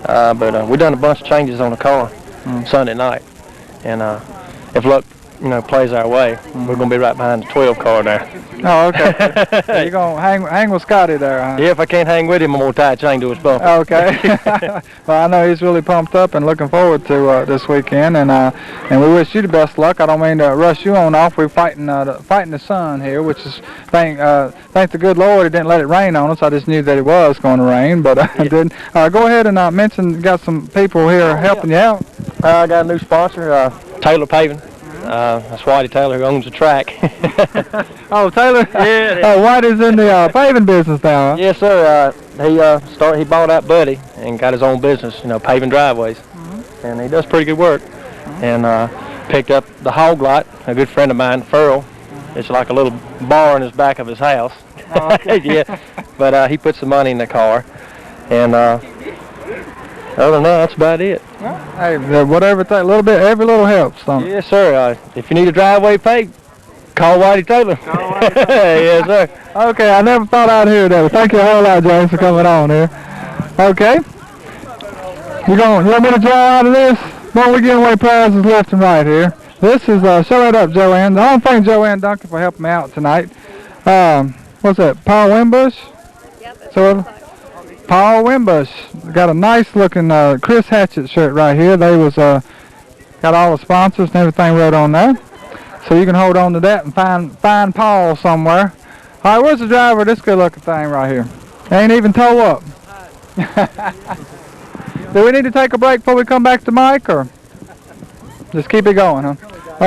But we done a bunch of changes on the car Sunday night. And if luck, plays our way, we're going to be right behind the 12 car there. Oh, okay. So you're going to hang with Scotty there, huh? Yeah, if I can't hang with him, I'm going to tie a chain to his bumper. Okay. Well, I know he's really pumped up and looking forward to this weekend, and we wish you the best luck. I don't mean to rush you on off. We're fighting the sun here, which is thank the good Lord it didn't let it rain on us. I just knew that it was going to rain, but it didn't. Go ahead and mention, got some people here helping you out. I got a new sponsor, Taylor Paving. That's Whitey Taylor, who owns the track. Oh, Taylor? Yeah. Whitey's in the paving business now, huh? Yes, sir. He bought out Buddy and got his own business, paving driveways. And he does pretty good work. And picked up the hog lot, a good friend of mine, Furl. It's like a little bar in his back of his house. Oh, okay. Yeah. But he put some money in the car. And other than that, that's about it. Hey, whatever it takes, a little bit, every little helps, don't it? Yes, sir. If you need a driveway paved, call Whitey Taylor. Yes, sir. Okay, I never thought I'd hear that, but thank you a whole lot, James, for coming on here. Okay. You want me to draw out of this? Well, we're giving away prizes left and right here. This is, show that up, Joanne. I want to thank Joanne Duncan for helping me out tonight. What's that, Paul Wimbush? Yep. So, Paul Wimbush got a nice looking Chris Hatchett shirt right here. They was got all the sponsors and everything right on there. So you can hold on to that and find Paul somewhere. All right, where's the driver of this good looking thing right here? Ain't even tow up. Do we need to take a break before we come back to Mike, or just keep it going, huh?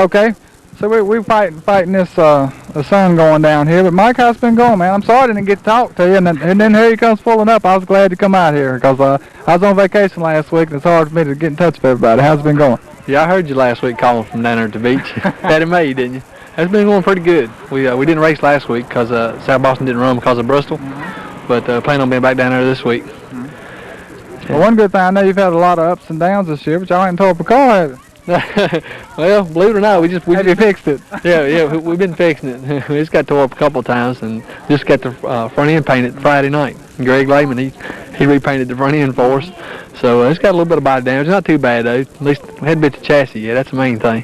Okay. So we're fighting this the sun going down here, but Mike, how's it been going, man? I'm sorry I didn't get to talk to you, and then here he comes pulling up. I was glad to come out here because I was on vacation last week, and it's hard for me to get in touch with everybody. How's it been going? Yeah, I heard you last week calling from down there at the beach. Had it made, didn't you? It's been going pretty good. We didn't race last week because South Boston didn't run because of Bristol, but plan on being back down there this week. Well, one good thing, I know you've had a lot of ups and downs this year, but y'all ain't tore up a car, have you? Well, believe it or not, we have you fixed it? Yeah, we've been fixing it. We just got tore up a couple of times and just got the front end painted Friday night. Greg Lehman, he repainted the front end for us. So it's got a little bit of body damage. Not too bad though. At least we hadn't bit the chassis yet. That's the main thing.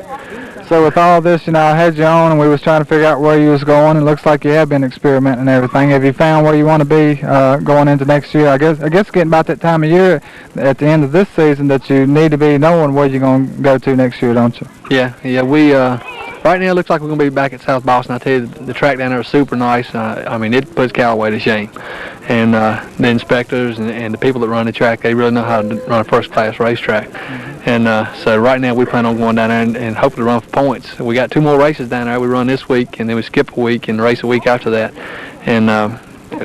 So with all this, I had you on and we was trying to figure out where you was going. It looks like you have been experimenting and everything. Have you found where you want to be going into next year? I guess getting about that time of year at the end of this season that you need to be knowing where you're going to go to next year, don't you? Yeah. We right now it looks like we're going to be back at South Boston. I tell you, the track down there is super nice. I mean, it puts Callaway to shame. And the inspectors and the people that run the track, they really know how to run a first-class racetrack. And so right now we plan on going down there and hopefully run for points. We got 2 more races down there. We run this week, and then we skip a week and race a week after that. And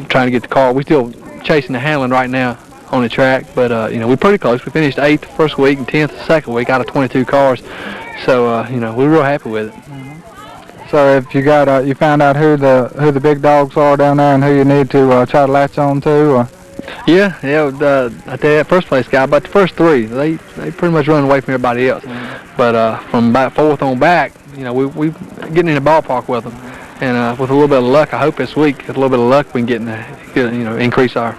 trying to get the car. We're still chasing the handling right now on the track, but we're pretty close. We finished 8th the first week and 10th the second week out of 22 cars. So we're real happy with it. So if you got you found out who the big dogs are down there and who you need to try to latch on to? Or? Yeah. I tell you, that first place guy, about the first 3, they pretty much run away from everybody else. But from about 4th on back, we getting in the ballpark with them. And with a little bit of luck, I hope this week, with a little bit of luck, we can increase our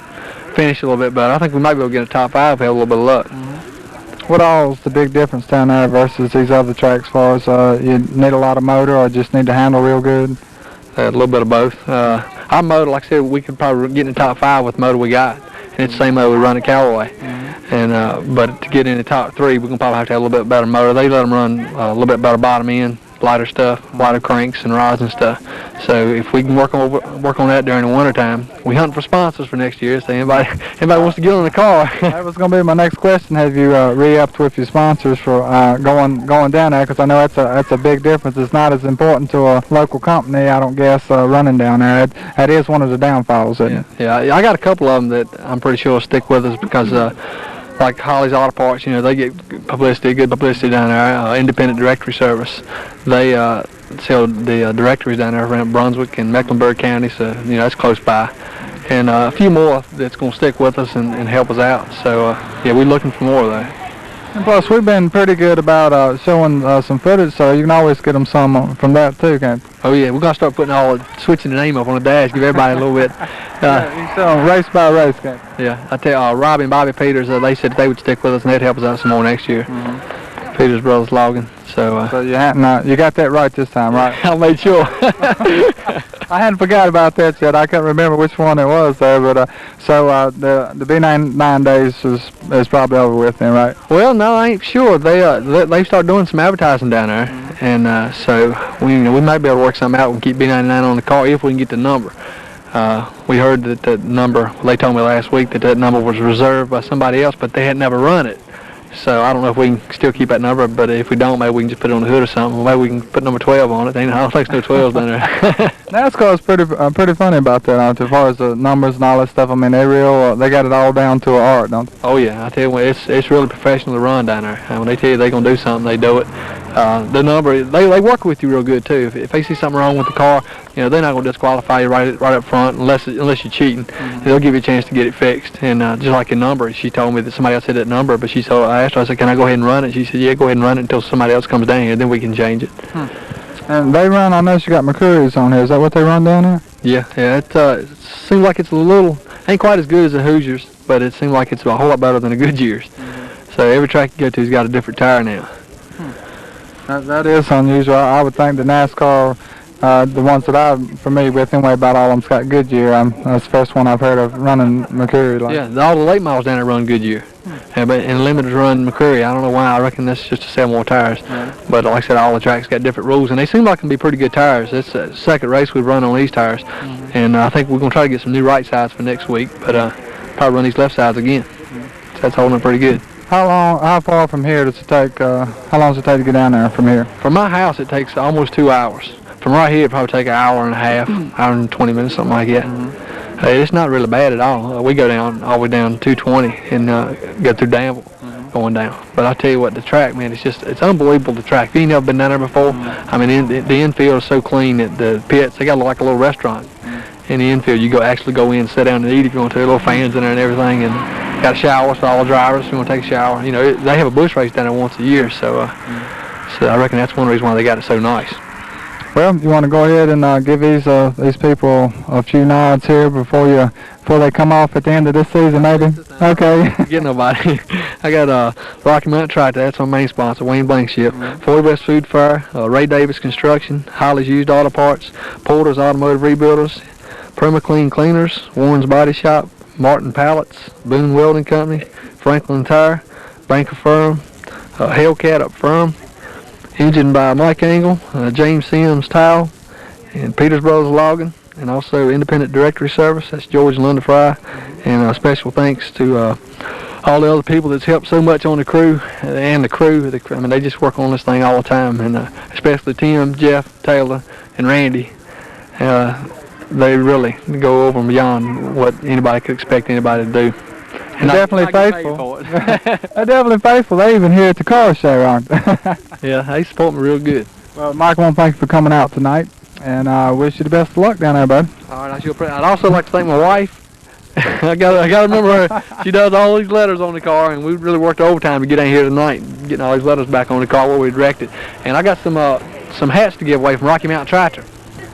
finish a little bit. But I think we might be able to get a top 5 if we have a little bit of luck. What all is the big difference down there versus these other tracks as far as you need a lot of motor or just need to handle real good? A little bit of both. Our motor, like I said, we could probably get in the top 5 with the motor we got. And it's the same motor we run at Callaway. And but to get in the top 3, we're going to probably have to have a little bit better motor. They let them run a little bit better bottom end lighter stuff, lighter cranks and rods and stuff. So if we can work on that during the winter time, we hunt for sponsors for next year. So anybody wants to get on the car. That was going to be my next question. Have you re-upped with your sponsors for going down there? Because I know that's a big difference. It's not as important to a local company, I don't guess, running down there. That is one of the downfalls, isn't it? Yeah, I got a couple of them that I'm pretty sure will stick with us because like Holly's Auto Parts, they get good publicity down there. Independent Directory Service, they sell the directories down there around Brunswick and Mecklenburg County, so that's close by. And a few more that's going to stick with us and help us out. So yeah, we're looking for more of that. And plus, we've been pretty good about showing some footage, so you can always get them some from that too, can't you? Oh yeah, we're gonna start switching the name up on the dash, give everybody a little bit. You sell them race by race, can't you? Yeah, I tell you, Robbie and Bobby Peters, they said they would stick with us and they'd help us out some more next year. Peters Brothers Logging. So you got that right this time, right? I made sure. I hadn't forgot about that yet. I can't remember which one it was there, but so the B99 days is probably over with then, right? Well, no, I ain't sure. They start doing some advertising down there, and so we might be able to work something out and keep B99 on the car if we can get the number. We heard that number. They told me last week that number was reserved by somebody else, but they had never run it. So I don't know if we can still keep that number, but if we don't, maybe we can just put it on the hood or something. Maybe we can put number 12 on it. I don't think there's no 12s down there. NASCAR's pretty funny about that, as far as the numbers and all that stuff. I mean, they got it all down to an art, don't they? Oh yeah, I tell you what, it's really professional to run down there. And when they tell you they're gonna do something, they do it. The number, they work with you real good too. If they see something wrong with the car, they're not gonna disqualify you right up front unless you're cheating. They'll give you a chance to get it fixed. And just like a number, she told me that somebody else had that number, but I asked her, I said, can I go ahead and run it? She said, yeah, go ahead and run it until somebody else comes down here, then we can change it. And they run, I know you got Mercury's on here. Is that what they run down there? Yeah. It seems like it's ain't quite as good as the Hoosiers, but it seems like it's a whole lot better than the Goodyears. So every track you go to's got a different tire now. That is unusual. I would think the NASCAR, the ones that I'm familiar with anyway, about all of them's got Goodyear. That's the first one I've heard of running Mercury. Yeah, all the late models down there run Goodyear. And limiteds run Mercury. I don't know why. I reckon that's just to sell more tires. But like I said, all the tracks got different rules, and they seem like they can be pretty good tires. It's the second race we've run on these tires, and I think we're going to try to get some new right sides for next week, but probably run these left sides again. So that's holding up pretty good. How far from here does it take, how long does it take to get down there from here? From my house, it takes almost 2 hours. From right here, it probably take an hour and a half, hour and 20 minutes, something like that. It's not really bad at all. We go down all the way down 220 and go through Danville going down. But I tell you what, the track, man, it's unbelievable, the track. If you ain't never been down there before, I mean, the infield is so clean that the pits, they got like a little restaurant. In the infield, you actually go in, sit down and eat if you want to. Little fans in there and everything, and got a shower for all the drivers if you want to take a shower. They have a bush race down there once a year, so I reckon that's one reason why they got it so nice. Well, you want to go ahead and give these people a few nods here before they come off at the end of this season, maybe? Okay. Get nobody. I got Rocky Mountain Tractor. That's my main sponsor, Wayne Blankenship. 40 West Food Fair, Ray Davis Construction, Holly's Used Auto Parts, Porter's Automotive Rebuilders, Prima Clean Cleaners, Warren's Body Shop, Martin Pallets, Boone Welding Company, Franklin Tire, Banker Firm, Hellcat up Firm, Engine by Mike Engel, James Sims Tile, and Peters Brothers Logging, and also Independent Directory Service. That's George and Linda Fry. And special thanks to all the other people that's helped so much on the crew and the crew. I mean, they just work on this thing all the time, and especially Tim, Jeff, Taylor, and Randy. They really go over and beyond what anybody could expect anybody to do. And definitely faithful. They're definitely faithful. They even here at the car show, aren't they? Yeah, they support me real good. Well, Mike, I want to thank you for coming out tonight, and I wish you the best of luck down there, bud. All right, I'd also like to thank my wife. I got to remember her. She does all these letters on the car, and we really worked overtime to get down here tonight and getting all these letters back on the car where we direct it. And I got some hats to give away from Rocky Mountain Tractor.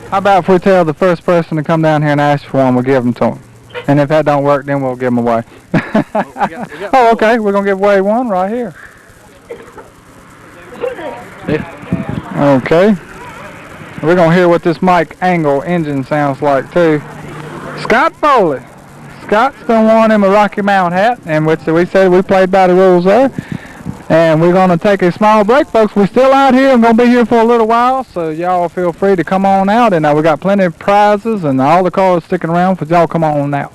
How about if we tell the first person to come down here and ask for one, we'll give them to them. And if that don't work, then we'll give them away. Oh, okay. We're going to give away one right here. Yeah. Okay. We're going to hear what this Mike Engel engine sounds like, too. Scott Foley. Scott's going to want him a Rocky Mountain hat, and which we said we played by the rules there. And we're going to take a small break, folks. We're still out here. I'm going to be here for a little while, so y'all feel free to come on out. And we got plenty of prizes and all the cars sticking around for y'all. Come on out.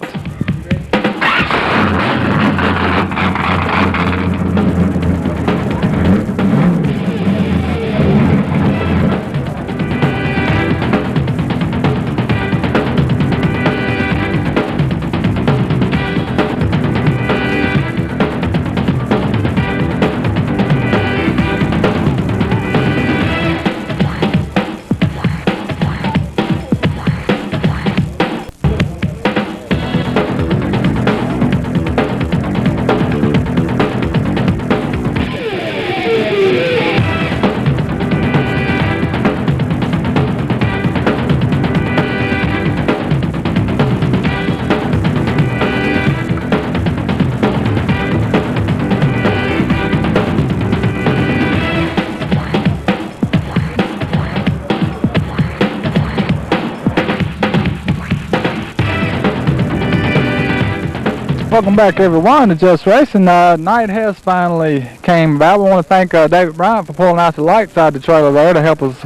Welcome back, everyone, to Just Racing. Night has finally came about. We want to thank David Bryant for pulling out the lights out the trailer there to help us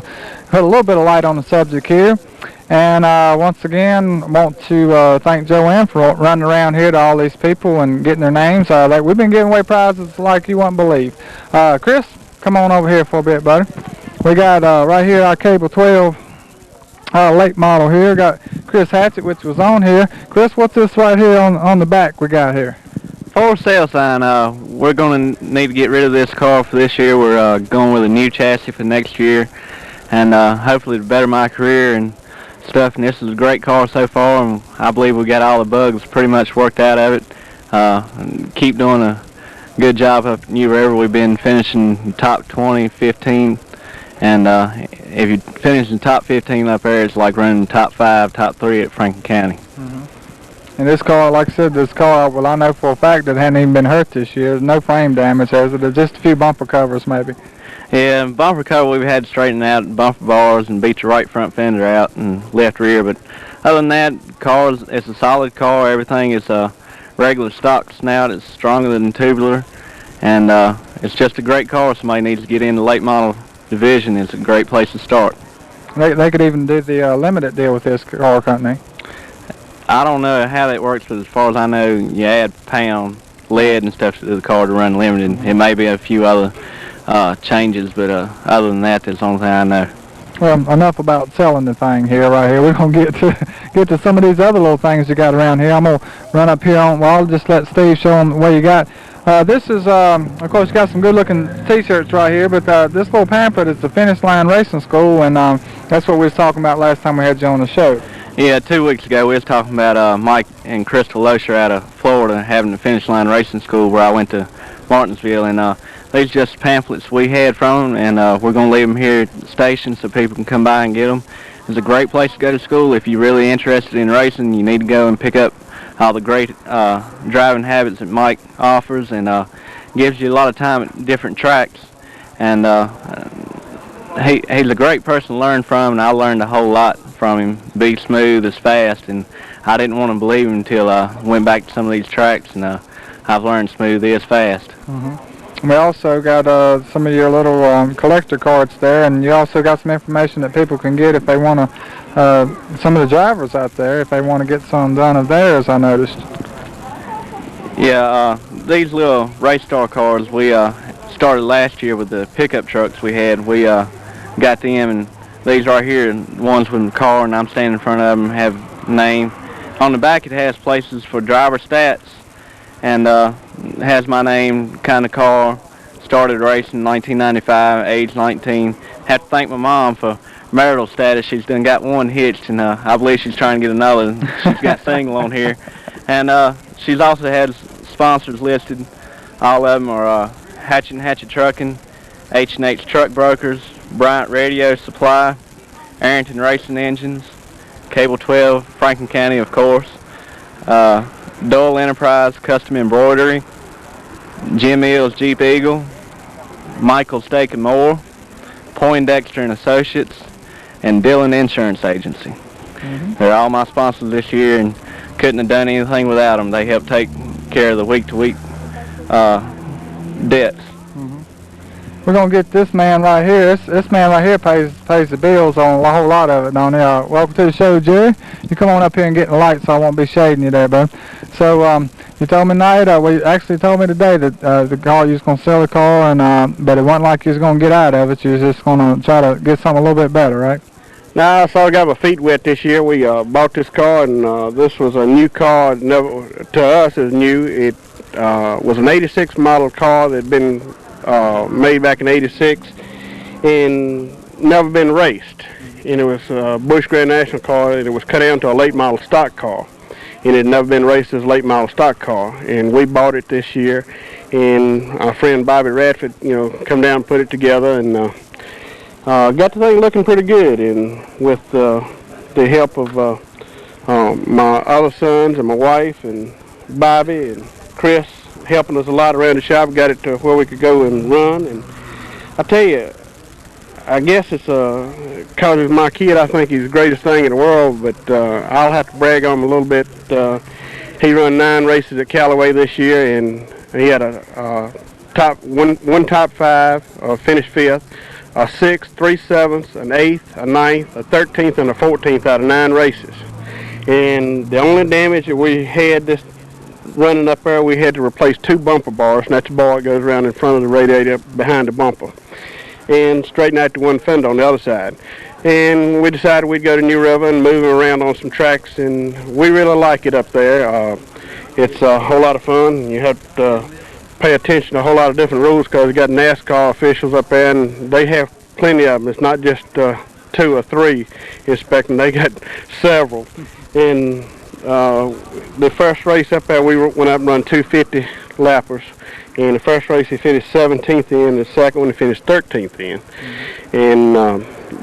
put a little bit of light on the subject here. And once again, want to thank Joanne for running around here to all these people and getting their names. We've been giving away prizes like you wouldn't believe. Chris, come on over here for a bit, buddy. We got right here our Cable 12 late model here. Got Chris Hatchett, which was on here. Chris, what's this right here on the back we got here? For sale sign. We're going to need to get rid of this car for this year. We're going with a new chassis for next year, and hopefully to better my career and stuff. And this is a great car so far, and I believe we got all the bugs pretty much worked out of it. And keep doing a good job up in wherever we've been finishing top 20, 15. And if you finish in top 15 up there, it's like running top 5, top 3 at Franklin County. And this car, like I said, this car, well, I know for a fact that it hadn't even been hurt this year. There's no frame damage, has it? There's just a few bumper covers, maybe. Yeah, bumper cover we've had to straighten out, bumper bars, and beat the right front fender out and left rear. But other than that, it's a solid car. Everything is a regular stock snout. It's stronger than tubular. And it's just a great car. Somebody needs to get in the late model division. It's a great place to start. They could even do the limited deal with this car company. I don't know how that works, but as far as I know, you add pound, lead, and stuff to the car to run limited. It may be a few other changes, but other than that, that's the only thing I know. Well, enough about selling the thing here, right here. We're gonna get to some of these other little things you got around here. I'm gonna run up here on. Well, I'll just let Steve show them what you got. This is, of course, you got some good-looking T-shirts right here, but this little pamphlet is the Finish Line Racing School, and that's what we was talking about last time we had you on the show. Yeah, 2 weeks ago we was talking about Mike and Crystal Loescher out of Florida having the Finish Line Racing School where I went to Martinsville, and these are just pamphlets we had from them, and we're going to leave them here at the station so people can come by and get them. It's a great place to go to school. If you're really interested in racing, you need to go and pick up all the great driving habits that Mike offers, and gives you a lot of time at different tracks. And he's a great person to learn from, and I learned a whole lot from him. Be smooth as fast, and I didn't want to believe him until I went back to some of these tracks, and I've learned smooth is fast. We also got some of your little collector cards there, and you also got some information that people can get if they want to, some of the drivers out there, if they want to get some done of theirs, I noticed. Yeah, these little race star cards, we started last year with the pickup trucks we had. We got them, and these right here, ones with the car, and I'm standing in front of them, have name. On the back it has places for driver stats, and has my name, kind of car, started racing in 1995, age 19. Have to thank my mom for marital status. She's done got one hitched, and I believe she's trying to get another. She's got single on here. And she's also had sponsors listed. All of them are Hatchet Trucking, H&H Truck Brokers, Bryant Radio Supply, Arrington Racing Engines, Cable 12, Franklin County, of course, Doyle Enterprise Custom Embroidery, Jim Mills Jeep Eagle, Michael Steak and More, Poindexter and Associates, and Dillon Insurance Agency. They're all my sponsors this year, and couldn't have done anything without them. They help take care of the week-to-week debts. we're gonna get this man right here. This man right here pays the bills on a whole lot of it down there. Welcome to the show, Jerry. You come on up here and get in the light, so I won't be shading you there, bud. So you told me tonight. We actually told me today that the car you was gonna sell the car, and but it wasn't like you was gonna get out of it. You was just gonna try to get something a little bit better, right? Nah, so I got my feet wet this year. We bought this car, and this was a new car. Never, to us, is new. It was an 86 model car that had been made back in 86 and never been raced. And it was a Bush Grand National car, and it was cut down to a late model stock car. And it had never been raced as a late model stock car. And we bought it this year, and our friend Bobby Radford, come down and put it together, and got the thing looking pretty good. And with the help of my other sons and my wife and Bobby and Chris helping us a lot around the shop, got it to where we could go and run. And I tell you, I guess it's because it's my kid. I think he's the greatest thing in the world, but I'll have to brag on him a little bit. He run 9 races at Callaway this year, and he had a one top 5, finished 5th, a 6th, 3 7ths, an 8th, a 9th, a 13th, and a 14th out of 9 races. And the only damage that we had this running up there, we had to replace 2 bumper bars, and that's the bar that goes around in front of the radiator behind the bumper, and straighten out the one fender on the other side. And we decided we'd go to New River and move around on some tracks, and we really like it up there. It's a whole lot of fun. You have to pay attention to a whole lot of different rules because we got NASCAR officials up there, and they have plenty of them. It's not just 2 or 3 inspecting. They got several. And the first race up there, we went up and run 250 lappers. And the first race he finished 17th in, the second one he finished 13th in. And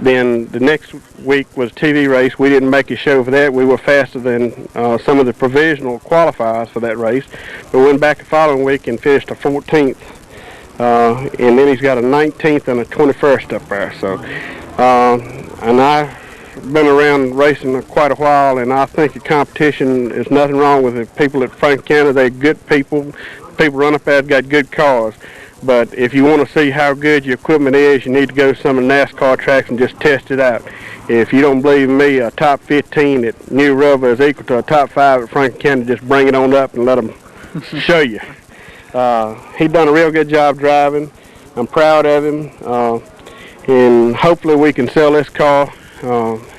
then the next week was a TV race. We didn't make a show for that. We were faster than some of the provisional qualifiers for that race. But we went back the following week and finished a 14th. And then he's got a 19th and a 21st up there. So, and I've been around racing quite a while, and I think the competition is nothing wrong with the people at Franklin County. They're good people. People run up there got good cars. But if you want to see how good your equipment is, you need to go to some of the NASCAR tracks and just test it out. If you don't believe me, a top 15 at New River is equal to a top 5 at Franklin County. Just bring it on up and let them show you. He done a real good job driving. I'm proud of him. And hopefully we can sell this car.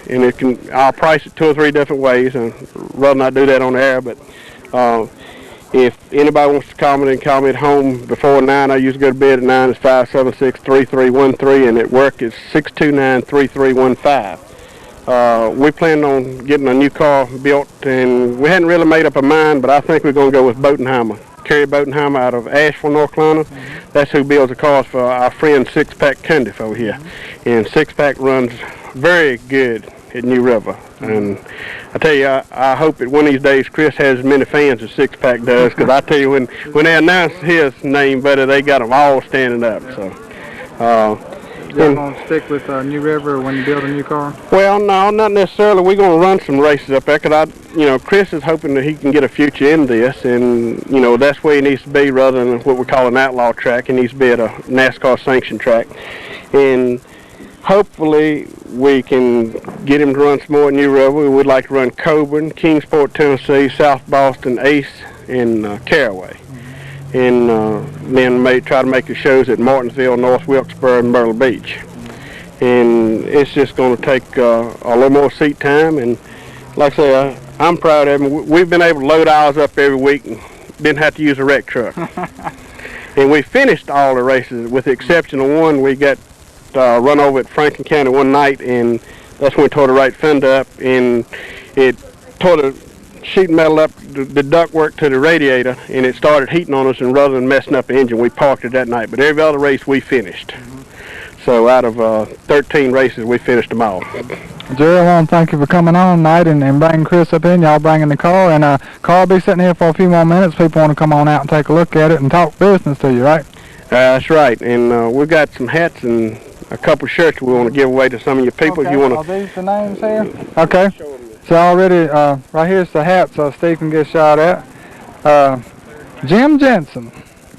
And I'll price it 2 or 3 different ways. And rather not do that on the air, but if anybody wants to call me, then call me at home before 9. I usually go to bed at 9. It's 576-3313, and at work it's 629-3315. We plan on getting a new car built, and we hadn't really made up our mind, but I think we're going to go with Boatenheimer. Kerry Boatenheimer out of Asheville, North Carolina. That's who builds the cars for our friend Six Pack Cundiff over here. And Six Pack runs very good at New River. And I tell you, I hope that one of these days Chris has as many fans as Six Pack does, because I tell you, when they announced his name, buddy, they got them all standing up. So, You're going to stick with New River when you build a new car? Well, no, not necessarily. We're going to run some races up there, because Chris is hoping that he can get a future in this, and that's where he needs to be rather than what we call an outlaw track. He needs to be at a NASCAR sanctioned track, and hopefully we can get him to run some more at New River. We would like to run Coburn, Kingsport, Tennessee, South Boston, Ace, and Caraway. And then try to make the shows at Martinsville, North Wilkesboro, and Myrtle Beach. And it's just going to take a little more seat time. And like I say, I'm proud of him. We've been able to load ours up every week and didn't have to use a wreck truck. And we finished all the races with the exception of one. We got run over at Franklin County one night, and that's when we tore the right fender up, and it tore the sheet metal up, the ductwork to the radiator, and it started heating on us, and rather than messing up the engine, we parked it that night. But every other race we finished. So out of 13 races, we finished them all. Jerry, I want to thank you for coming on tonight and bringing Chris up in. Y'all bringing the car, and car will be sitting here for a few more minutes. People want to come on out and take a look at it and talk business to you, right? That's right, and we've got some hats and a couple shirts we want to give away to some of your people. Okay. If you want to. Are these the names here? Okay. So already, right here's the hat, so Steve can get a shot at. Jim Jensen.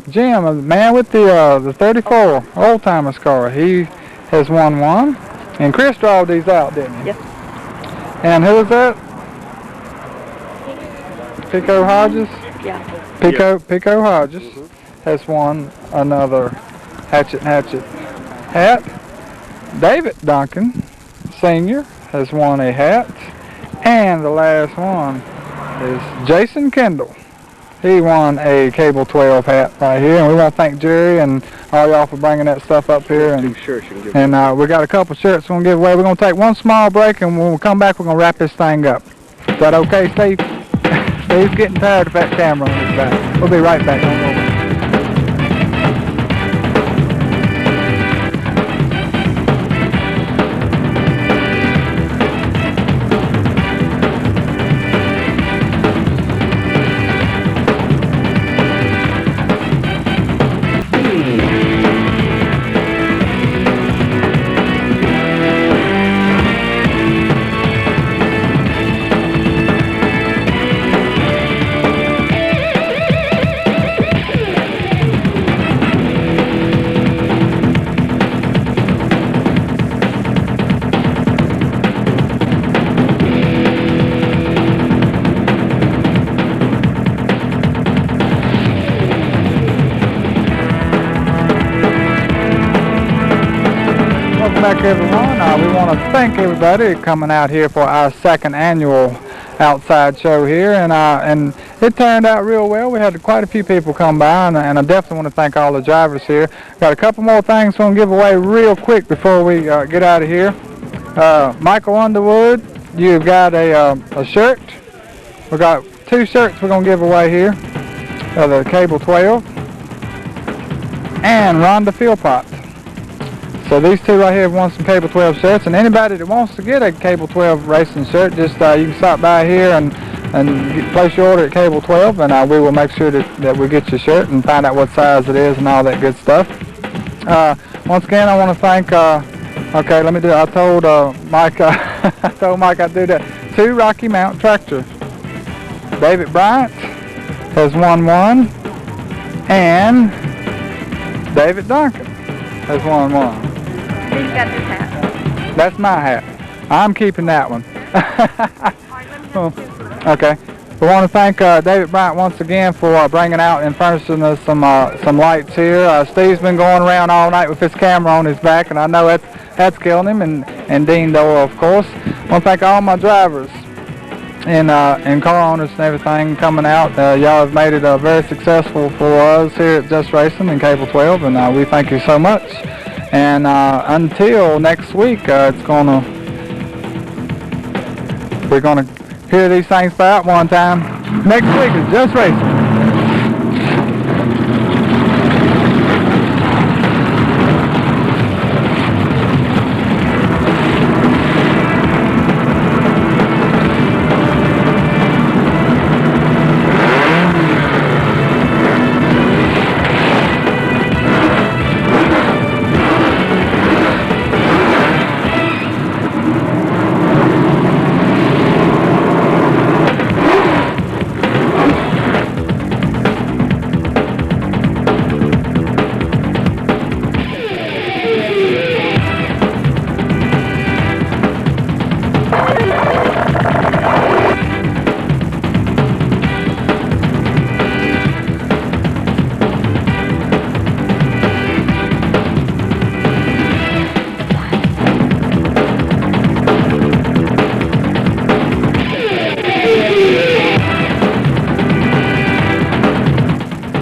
Jim, a man with the 34 old-timers car, he has won one. And Chris drove these out, didn't he? Yes. And who was that? Pico Hodges? Yeah. Pico Hodges has won another hatchet hat. David Duncan, Sr., has won a hat. And the last one is Jason Kendall. He won a Cable 12 hat right here, and we want to thank Jerry and all y'all for bringing that stuff up here. And we got a couple shirts we're going to give away. We're going to take one small break, and when we come back, we're going to wrap this thing up. Is that okay, Steve? Steve's getting tired of that camera on his back. We'll be right back. Don't go away. Back, everyone. We want to thank everybody coming out here for our second annual outside show here, and it turned out real well. We had quite a few people come by, and I definitely want to thank all the drivers here. Got a couple more things we're going to give away real quick before we get out of here. Michael Underwood, you've got a shirt. We got 2 shirts we're going to give away here. The Cable 12 and Rhonda Philpott. So these 2 right here have won some Cable 12 shirts, and anybody that wants to get a Cable 12 racing shirt, just you can stop by here and place your order at Cable 12, and we will make sure that we get your shirt and find out what size it is and all that good stuff. Once again, I want to thank. Okay, let me do it. I told Mike. I told Mike I'd do that. 2 Rocky Mount tractors. David Bryant has won one, and David Duncan has won one. He's got this hat. That's my hat. I'm keeping that one. Okay. We want to thank David Bryant once again for bringing out and furnishing us some lights here. Steve's been going around all night with his camera on his back, and I know that's killing him, and Dean Doyle, of course. I want to thank all my drivers and car owners and everything coming out. Y'all have made it very successful for us here at Just Racing and Cable 12, and we thank you so much. And until next week, we're gonna hear these things play out one time. Next week is Just Racing.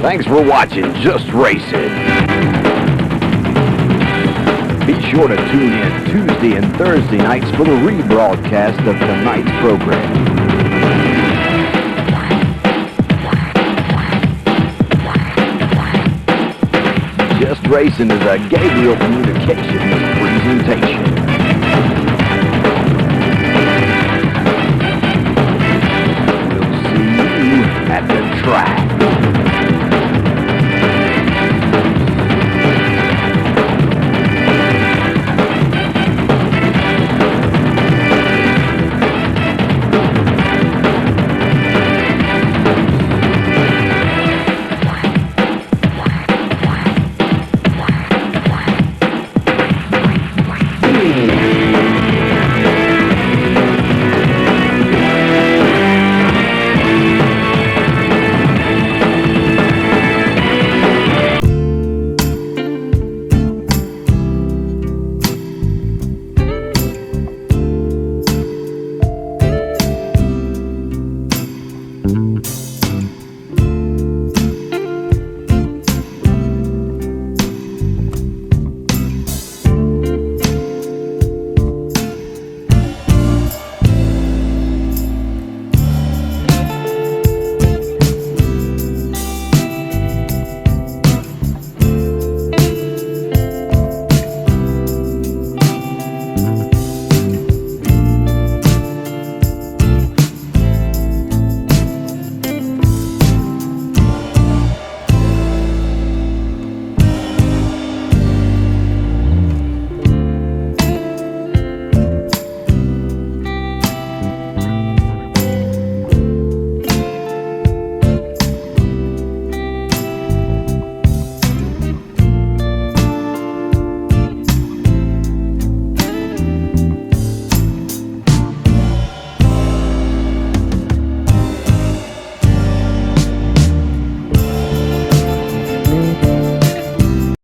Thanks for watching Just Racing. Be sure to tune in Tuesday and Thursday nights for the rebroadcast of tonight's program. Just Racing is a Gabriel Communications presentation. We'll see you at the track.